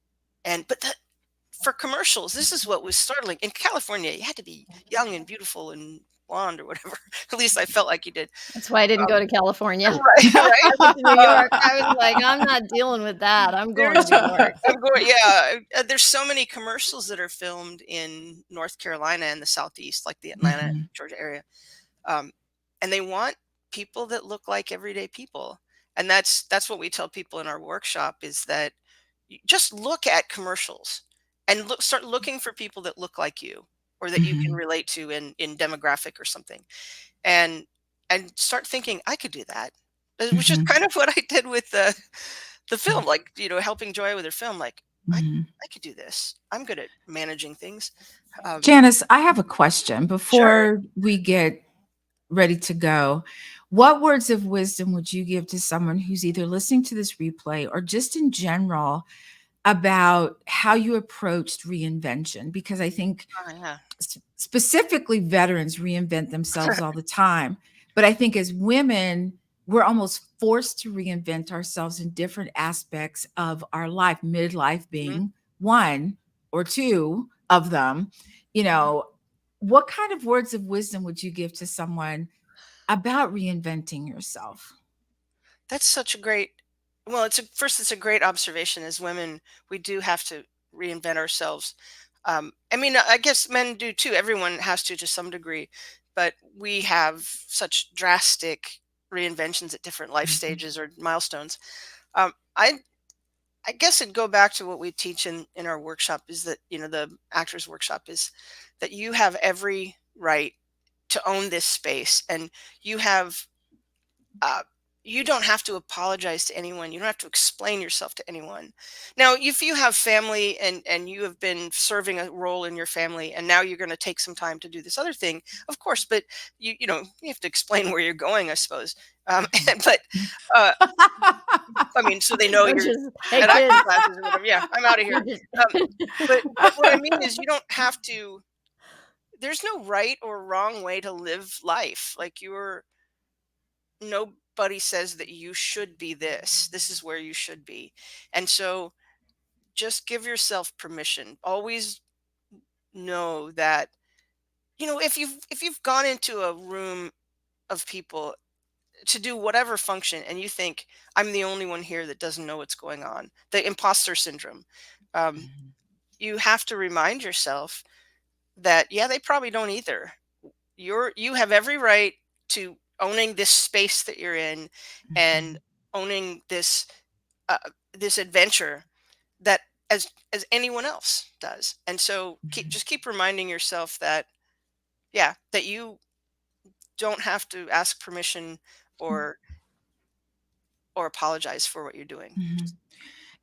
Speaker 3: and but that, for commercials, this is what was startling. In California, you had to be young and beautiful and blonde or whatever. At least I felt like you did.
Speaker 1: That's why I didn't go
Speaker 3: Um,
Speaker 1: to California.
Speaker 3: right,
Speaker 1: I
Speaker 3: right.
Speaker 1: went to New York. I was like, "I'm not dealing with that. I'm going to
Speaker 3: There's
Speaker 1: New York."
Speaker 3: I'm going, yeah. There's so many commercials that are filmed in North Carolina and the Southeast, like the Atlanta,
Speaker 2: Mhm.
Speaker 3: Georgia area. Um, and they want people that look like everyday people. And that's what we tell people in our workshop is that you just look at commercials and start looking for people that look like you or that you can
Speaker 2: Mhm.
Speaker 3: relate to in demographic or something. And start thinking I could do that. Which is
Speaker 2: Mhm.
Speaker 3: kind of what I did with the film, like, helping Joy with her film. Like, I
Speaker 2: Mhm.
Speaker 3: I could do this. I'm good at managing things. Um,
Speaker 2: Janice, I have a question
Speaker 3: sure.
Speaker 2: before we get ready to go. What words of wisdom would you give to someone who's either listening to this replay or just in general about how you approached reinvention? Because I think
Speaker 3: Oh, yeah.
Speaker 2: specifically veterans reinvent themselves all the time. But I think as women, we're almost forced to reinvent ourselves in different aspects of our life, midlife
Speaker 3: Mhm.
Speaker 2: being one or two of them. You know, what kind of words of wisdom would you give to someone about reinventing yourself?
Speaker 3: That's such a great well, it's a great observation. As women, we do have to reinvent ourselves. I mean, I guess men do too. Everyone has to some degree, but we have such drastic reinventions at different life
Speaker 2: Mhm.
Speaker 3: stages or milestones. Um, I I guess it'd go back to what we teach in our workshop is that, the actors workshop is that you have every right to own this space, and you have uh, you don't have to apologize to anyone. You don't have to explain yourself to anyone. Now, if you have family and you have been serving a role in your family, and now you're going to take some time to do this other thing, of course, but you have to explain where you're going, I suppose. But uh, I mean, so they know
Speaker 1: Which
Speaker 3: you're
Speaker 1: is, "Hey,
Speaker 3: at acting
Speaker 1: kids,
Speaker 3: classes or whatever. Yeah, I'm out of
Speaker 1: you
Speaker 3: here.
Speaker 1: just."
Speaker 3: Um, but what I mean is, you don't have to. There's no right or wrong way to live life. Like, nobody says that you should be this. This is where you should be. And so just give yourself permission. Always know that, if you've gone into a room of people to do whatever function and you think I'm the only one here that doesn't know what's going on, the imposter syndrome. Um,
Speaker 2: Mhm.
Speaker 3: you have to remind yourself that, yeah, they probably don't either. You have every right to owning this space that you're in, and
Speaker 2: Mhm.
Speaker 3: owning uh, this adventure that as anyone else does. And so
Speaker 2: Mhm.
Speaker 3: just keep reminding yourself that, yeah, that you don't have to ask permission or apologize for what you're doing.
Speaker 2: Mhm.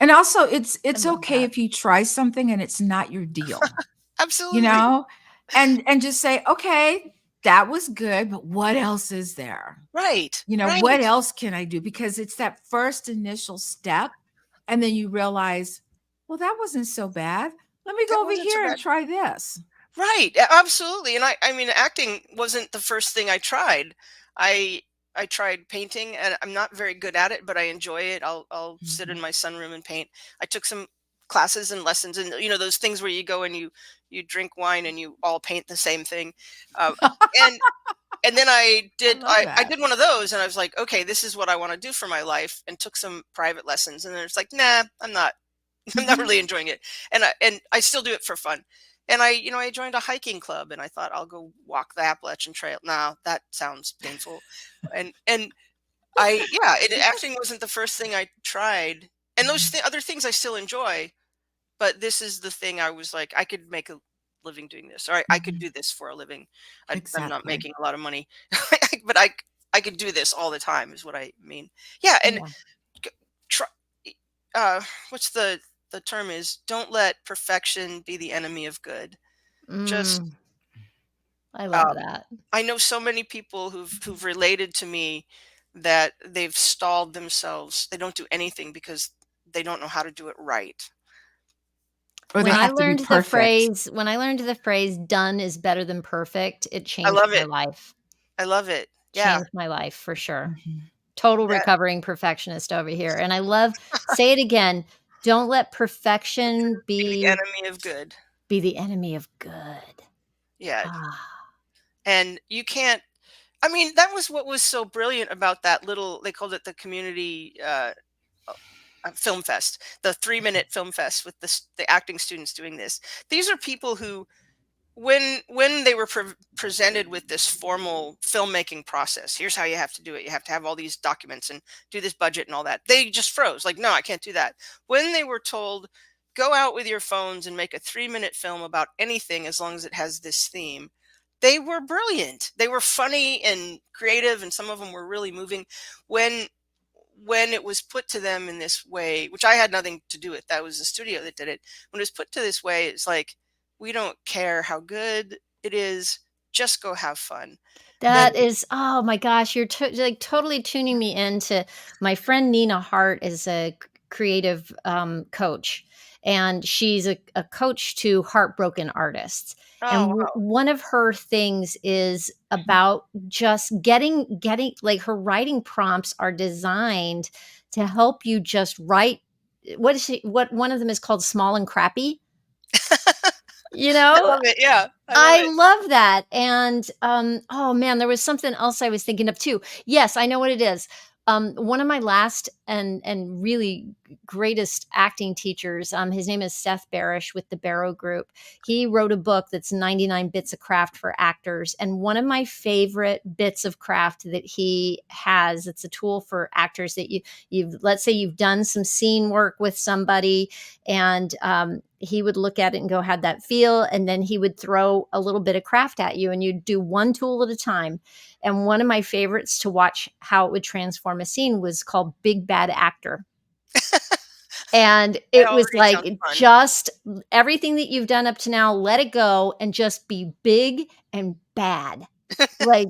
Speaker 2: And also
Speaker 1: I
Speaker 2: it's
Speaker 1: love
Speaker 2: okay
Speaker 1: that.
Speaker 2: if you try something and it's not your deal, you
Speaker 3: Absolutely.
Speaker 2: know? And just say, "Okay, that was good, but what else is there?"
Speaker 3: Right.
Speaker 2: What
Speaker 3: Right.
Speaker 2: else can I do? Because it's that first initial step, and then you realize, "Well, that wasn't so bad. Let me
Speaker 3: That
Speaker 2: go over
Speaker 3: wasn't so
Speaker 2: here and
Speaker 3: bad.
Speaker 2: try this."
Speaker 3: Right, absolutely, and I mean, acting wasn't the first thing I tried. I I tried painting, and I'm not very good at it, but I enjoy it. I'll sit in
Speaker 2: Mhm.
Speaker 3: my sunroom and paint. I took some classes and lessons, and those things where you go and you drink wine and you all paint the same thing, uh, and then
Speaker 2: I love
Speaker 3: I
Speaker 2: that.
Speaker 3: did one of those, and I was like, okay, this is what I want to do for my life, and took some private lessons, and then it's like, nah, I'm not. I'm not
Speaker 2: Mhm.
Speaker 3: really enjoying it, and I still do it for fun. And I joined a hiking club, and I thought I'll go walk the Appalachian Trail. Now that sounds painful, and acting wasn't the first thing I tried, and those
Speaker 2: Mhm.
Speaker 3: other things I still enjoy, but this is the thing I was like, I could make a living doing this, or I could
Speaker 2: Mhm.
Speaker 3: do this for a living. I'm not
Speaker 2: Exactly.
Speaker 3: making a lot of money, but I could do this all the time, is what I mean. Yeah, and
Speaker 1: Yeah.
Speaker 3: g- try, uh, what's the term is, don't let perfection be the enemy of good. Just
Speaker 1: Mm, I love
Speaker 3: um,
Speaker 1: that.
Speaker 3: I know so many people who've related to me that they've stalled themselves. They don't do anything because they don't know how to do it right.
Speaker 2: Or they
Speaker 1: When I
Speaker 2: have to be
Speaker 1: learned the
Speaker 2: perfect.
Speaker 1: phrase "done is better than perfect," it
Speaker 3: I
Speaker 1: changed
Speaker 3: love
Speaker 1: my
Speaker 3: it.
Speaker 1: life.
Speaker 3: I love it. Yeah.
Speaker 1: Changed my life for sure.
Speaker 2: Mhm.
Speaker 1: Total
Speaker 3: That
Speaker 1: recovering perfectionist over here, and I love say it again, don't let perfection
Speaker 3: be the enemy of good.
Speaker 1: be the enemy of good.
Speaker 3: Yeah.
Speaker 1: Ah,
Speaker 3: And you can't, I mean, that was what was so brilliant about that little, they called it the community uh, film fest, the 3-minute film fest with the acting students doing this. These are people who, when they were presented with this formal filmmaking process, here's how you have to do it, you have to have all these documents and do this budget and all that, they just froze like, no, I can't do that. When they were told, go out with your phones and make a 3-minute film about anything as long as it has this theme, they were brilliant, they were funny and creative, and some of them were really moving. When it was put to them in this way, which I had nothing to do with, that was the studio that did it. When it was put to this way, it's like, we don't care how good it is, just go have fun. Then
Speaker 1: that is oh my gosh, you're like, totally tuning me into my friend Nina Hart is a creative, coach, and she's a coach to heartbroken artists, and
Speaker 3: oh wow.
Speaker 1: one of her things is about just getting like, her writing prompts are designed to help you just write what one of them is called small and crappy, you
Speaker 3: I
Speaker 1: know?
Speaker 3: love it. Yeah, I love
Speaker 1: I
Speaker 3: it.
Speaker 1: love that, and, oh, man, there was something else I was thinking of too. Yes, I know what it is. One of my last and really greatest acting teachers, his name is Seth Barish with the Barrow Group. He wrote a book that's 99 Bits of Craft for Actors, and one of my favorite bits of craft that he has, it's a tool for actors that you've let's say you've done some scene work with somebody, and he would look at it and go, how'd that feel? And then he would throw a little bit of craft at you, and you'd do one tool at a time. And one of my favorites to watch how it would transform a scene was called Big Bad Actor. And
Speaker 3: It
Speaker 1: it was
Speaker 3: already
Speaker 1: like,
Speaker 3: sounds fun.
Speaker 1: just everything that you've done up to now, let it go and just be big and bad. Like,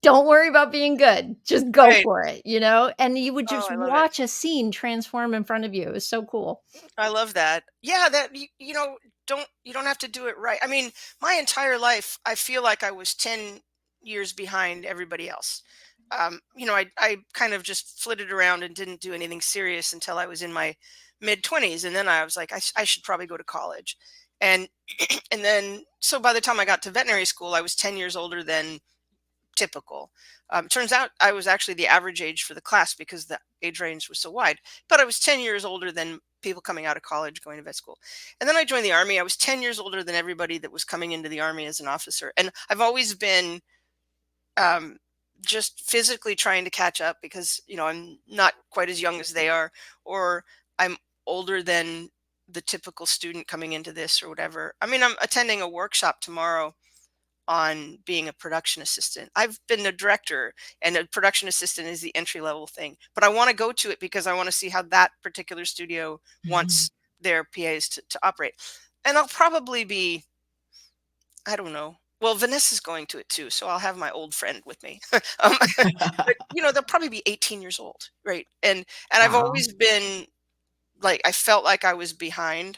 Speaker 1: don't worry about being good. Just go
Speaker 3: Right.
Speaker 1: for it, you know? And you would
Speaker 3: Oh,
Speaker 1: just
Speaker 3: I love it.
Speaker 1: watch a scene transform in front of you. It was so cool.
Speaker 3: I love that. Yeah, that you don't have to do it right. I mean, my entire life, I feel like I was 10 years behind everybody else. I kind of just flitted around and didn't do anything serious until I was in my mid 20s, and then I was like, I should probably go to college. And and then so by the time I got to veterinary school, I was 10 years older than typical. Turns out I was actually the average age for the class because the age range was so wide. But I was 10 years older than people coming out of college going to vet school. And then I joined the army. I was 10 years older than everybody that was coming into the army as an officer. And I've always been um, just physically trying to catch up because, I'm not quite as young as they are, or I'm older than the typical student coming into this or whatever. I mean, I'm attending a workshop tomorrow on being a production assistant. I've been a director, and a production assistant is the entry level thing. But I want to go to it because I want to see how that particular studio
Speaker 2: Mhm.
Speaker 3: wants their PAs to operate. And I'll probably be, I don't know. Well, Vanessa's going to it too, so I'll have my old friend with me. But they'll probably be 18 years old, right? And I've
Speaker 2: Wow.
Speaker 3: always been like, I felt like I was behind,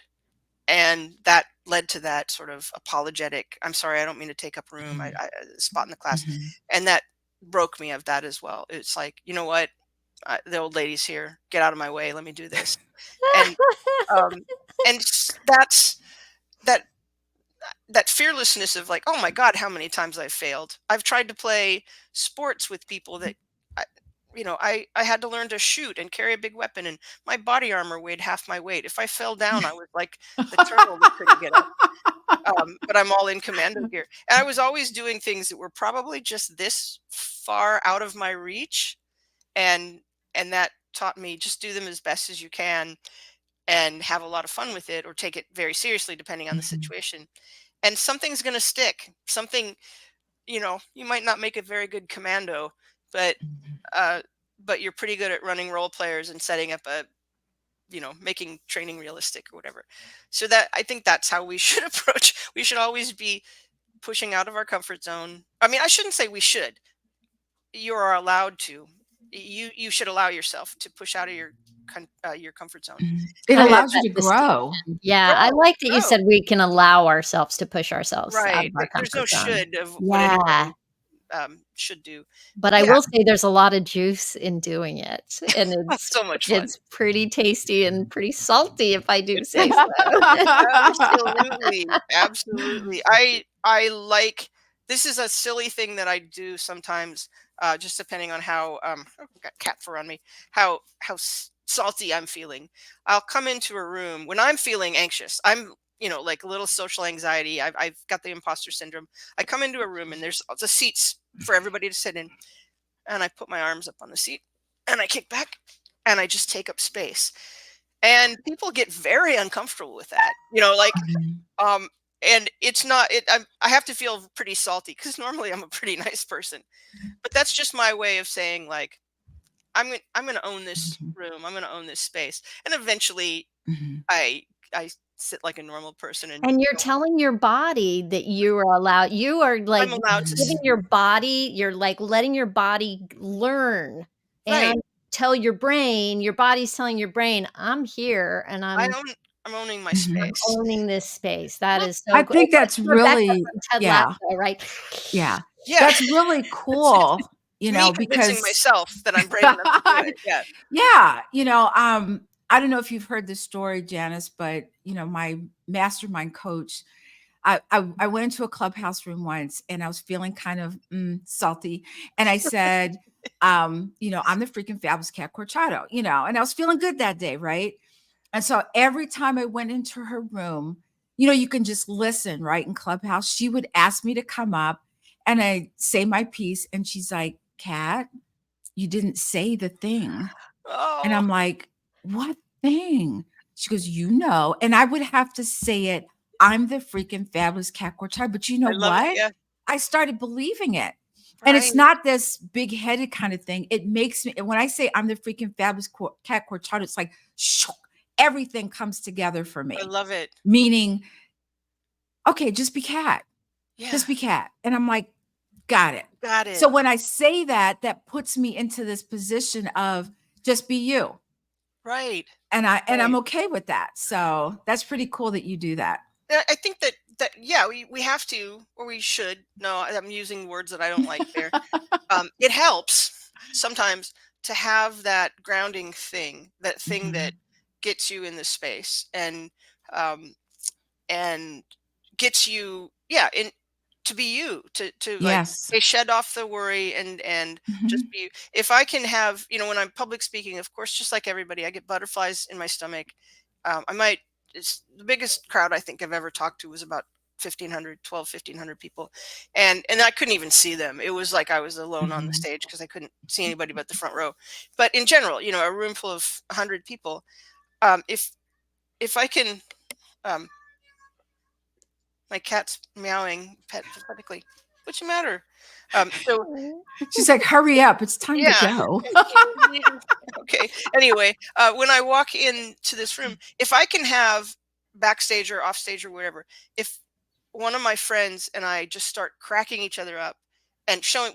Speaker 3: and that led to that sort of apologetic, I'm sorry, I don't mean to take up room,
Speaker 2: Mhm.
Speaker 3: spot in the class.
Speaker 2: Mhm.
Speaker 3: And that broke me of that as well. It's like, you know what, the old lady's here, get out of my way, let me do this. And that's that that fearlessness of like, oh my god, how many times I've failed. I've tried to play sports with people that I, I had to learn to shoot and carry a big weapon, and my body armor weighed half my weight. If I fell down, I was like the turtle that couldn't get up. But I'm all in commando gear. And I was always doing things that were probably just this far out of my reach. And that taught me, just do them as best as you can and have a lot of fun with it, or take it very seriously depending on the
Speaker 2: Mhm.
Speaker 3: situation. And something's going to stick. Something, you might not make a very good commando, but
Speaker 2: Mhm.
Speaker 3: uh but you're pretty good at running role players and setting up making training realistic or whatever. So that, I think that's how we should approach. We should always be pushing out of our comfort zone. I mean, I shouldn't say we should. You are allowed to. you should allow yourself to push out of your comfort zone.
Speaker 2: It
Speaker 1: I love
Speaker 2: allows you
Speaker 1: that
Speaker 2: to grow.
Speaker 1: distinction. Yeah, I
Speaker 3: Grow,
Speaker 1: like that you
Speaker 3: grow.
Speaker 1: said we can allow ourselves to push ourselves out
Speaker 3: Right.
Speaker 1: of our
Speaker 3: There's no
Speaker 1: comfort zone.
Speaker 3: should of what
Speaker 1: Yeah.
Speaker 3: anyone should do.
Speaker 1: But I
Speaker 3: Yeah,
Speaker 1: will say there's a lot of juice in doing it, and
Speaker 3: that's so much fun.
Speaker 1: it's pretty tasty and pretty salty, if I do say so.
Speaker 3: Absolutely, absolutely. I like this is a silly thing that I do sometimes, just depending on how oh, I've got cat fur on me, how salty I'm feeling. I'll come into a room when I'm feeling anxious. I'm like a little social anxiety. I've got the imposter syndrome. I come into a room and there's the seats for everybody to sit in, and I put my arms up on the seat and I kick back and I just take up space. And people get very uncomfortable with that. Like
Speaker 2: Mhm.
Speaker 3: and it's not it I have to feel pretty salty cuz normally I'm a pretty nice person. But that's just my way of saying like I'm going to own this
Speaker 2: Mhm.
Speaker 3: room. I'm going to own this space. And eventually
Speaker 2: Mhm.
Speaker 3: I sit like a normal person and
Speaker 1: And you're telling your body that you are,
Speaker 3: I'm
Speaker 1: like,
Speaker 3: allowed to
Speaker 1: giving your body you're, like, letting your body learn
Speaker 3: right.
Speaker 1: and tell your body's telling your brain, "I'm here, and
Speaker 3: I
Speaker 1: I'm
Speaker 3: own I'm owning my
Speaker 2: Mhm.
Speaker 3: space.
Speaker 1: owning this space." That
Speaker 3: Well,
Speaker 1: is so
Speaker 2: I
Speaker 1: cool.
Speaker 2: think
Speaker 1: It's like
Speaker 2: that's
Speaker 1: Rebecca
Speaker 2: really
Speaker 1: from Ted
Speaker 2: yeah,
Speaker 1: Lasso, right?
Speaker 2: yeah.
Speaker 3: yeah.
Speaker 2: That's really
Speaker 3: It's
Speaker 2: cool,
Speaker 3: me convincing
Speaker 2: because
Speaker 3: myself that I'm brave enough to do it. Yeah.
Speaker 2: yeah, I don't know if you've heard this story, Janice, but my mastermind coach, I went into a clubhouse room once and I was feeling kind of salty. And I said, I'm the freaking fabulous cat Corchado, and I was feeling good that day, right? And so every time I went into her room, you can just listen, right? In Clubhouse, she would ask me to come up and I say my piece. And she's like, Kat, you didn't say the thing. And
Speaker 3: Oh,
Speaker 2: I'm like, what thing? She goes, and I would have to say it. I'm the freaking fabulous cat child. But you know
Speaker 3: I love it.
Speaker 2: what?
Speaker 3: Yeah.
Speaker 2: I started believing it. And
Speaker 3: Right.
Speaker 2: it's not this big headed kind of thing. It makes me, and when I say I'm the freaking fabulous cat child, it's like, shook, everything comes together for
Speaker 3: I
Speaker 2: me.
Speaker 3: love it.
Speaker 2: Meaning, okay, just be cat,
Speaker 3: Yeah.
Speaker 2: just be cat. And I'm like, got it.
Speaker 3: Got it.
Speaker 2: So when I say that, that puts me into this position of just be you.
Speaker 3: Right.
Speaker 2: And I'm
Speaker 3: Right.
Speaker 2: okay with that. So that's pretty cool that you do that.
Speaker 3: I think that yeah, we have to or we should. No, I'm using words that I don't like there. It helps sometimes to have that grounding thing, that thing that
Speaker 2: Mhm.
Speaker 3: gets you in the space um, and gets you, yeah, in to be you, to like
Speaker 2: Yes.
Speaker 3: they shed off the worry and just
Speaker 2: Mhm.
Speaker 3: be you. If I can have, when I'm public speaking, of course, just like everybody, I get butterflies in my stomach. I might, it's the biggest crowd I think I've ever talked to was about 1,500 people. And I couldn't even see them. It was like I was alone on the
Speaker 2: Mhm.
Speaker 3: stage because I couldn't see anybody but the front row. But in general, a room full of 100 people, if I can, um, my cat's meowing pathetically. What's the matter? So
Speaker 2: She's like, hurry up. It's time to
Speaker 3: yeah.
Speaker 2: go.
Speaker 3: Okay. Anyway, when I walk into this room, if I can have backstage or offstage or whatever, if one of my friends and I just start cracking each other up and showing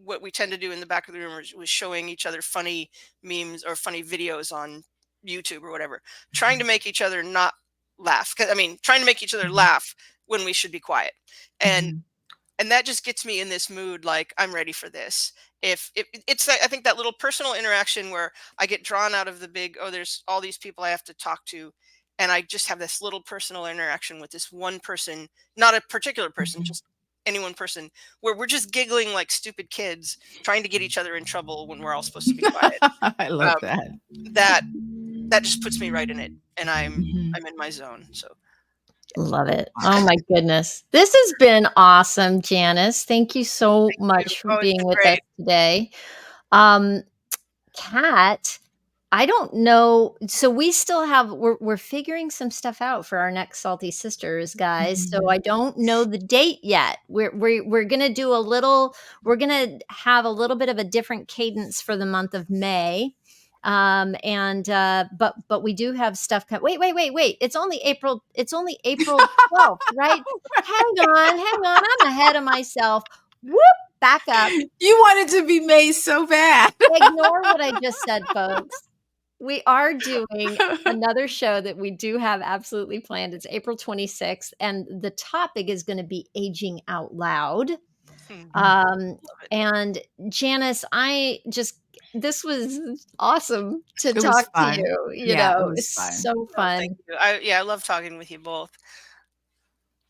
Speaker 3: what we tend to do in the back of the room was showing each other funny memes or funny videos on YouTube or whatever, trying to make each other not laugh. 'Cause, I mean, trying to make each other
Speaker 2: Mhm.
Speaker 3: laugh when we should be quiet. And
Speaker 2: Mhm.
Speaker 3: and that just gets me in this mood like I'm ready for this. If it's I think that little personal interaction where I get drawn out of the big, oh, there's all these people I have to talk to, and I just have this little personal interaction with this one person, not a particular person,
Speaker 2: Mhm.
Speaker 3: just any one person, where we're just giggling like stupid kids trying to get each other in trouble when we're all supposed to be quiet.
Speaker 2: I
Speaker 3: um,
Speaker 2: love that.
Speaker 3: that that just puts me right in it, and i'm
Speaker 2: Mhm.
Speaker 3: i'm in my zone. So
Speaker 1: Love it. Oh my goodness. This has been awesome, Janice. Thank you so
Speaker 3: thank you.
Speaker 1: much for
Speaker 3: Oh, it's
Speaker 1: being
Speaker 3: been
Speaker 1: with us
Speaker 3: great.
Speaker 1: today. Um, Kat, I don't know. So we still have we're figuring some stuff out for our next Salty Sisters, guys. So I
Speaker 2: Mhm.
Speaker 1: don't know the date yet. We're gonna do a little. We're gonna have a little bit of a different cadence for the month of May. And but we do have stuff. Wait. It's only April 12th, right? Hang on. I'm ahead of myself. Whoop. back up.
Speaker 2: You wanted to be May so bad.
Speaker 1: Ignore what I just said, folks. We are doing another show that we do have absolutely planned. It's April 26th, and the topic is going to be aging out loud.
Speaker 3: Love it.
Speaker 1: And Janice, this was awesome to
Speaker 2: It was
Speaker 1: talk to
Speaker 2: fun.
Speaker 1: you.
Speaker 2: Yeah, it
Speaker 1: Know,
Speaker 2: was
Speaker 1: it's
Speaker 2: fun.
Speaker 1: so
Speaker 3: Oh,
Speaker 1: fun.
Speaker 3: thank you. I love talking with you both.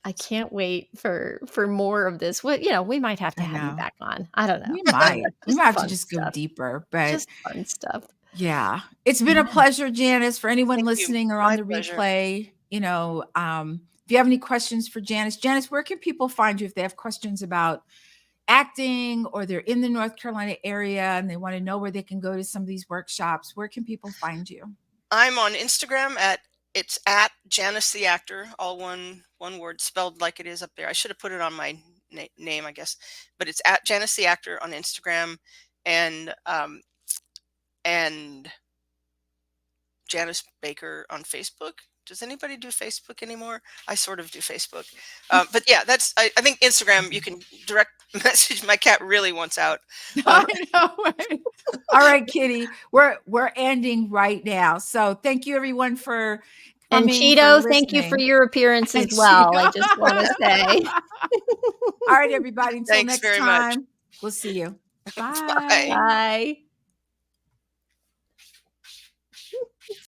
Speaker 1: I can't wait for more of this. What we might have to
Speaker 2: I
Speaker 1: have you
Speaker 2: know.
Speaker 1: back on. I don't know.
Speaker 2: We might. We might have to
Speaker 1: fun
Speaker 2: just go
Speaker 1: stuff.
Speaker 2: deeper, but
Speaker 1: Just fun stuff.
Speaker 2: yeah, it's been a pleasure, Janice. For anyone
Speaker 3: Thank you.
Speaker 2: listening or on
Speaker 3: My
Speaker 2: the
Speaker 3: pleasure.
Speaker 2: replay, if you have any questions for Janice, where can people find you if they have questions about acting or they're in the North Carolina area and they want to know where they can go to some of these workshops? Where can people find you?
Speaker 3: I'm on Instagram it's at Janice the Actor, all one word spelled like it is up there. I should have put it on my name, I guess, but it's at Janice the Actor on Instagram, and Janice Baker on Facebook. Does anybody do Facebook anymore? I sort of do Facebook, but yeah, I think Instagram. You can direct message. My cat really wants out.
Speaker 2: I know. Right? All right, Kitty, we're ending right now. So thank you, everyone, for
Speaker 1: and
Speaker 2: coming.
Speaker 1: Cheeto, thank you for your appearance as well. I just want to say.
Speaker 2: All right, everybody. Until
Speaker 3: Thanks
Speaker 2: next
Speaker 3: very
Speaker 2: time,
Speaker 3: much.
Speaker 2: we'll see you. Bye.
Speaker 3: Bye.
Speaker 1: Bye.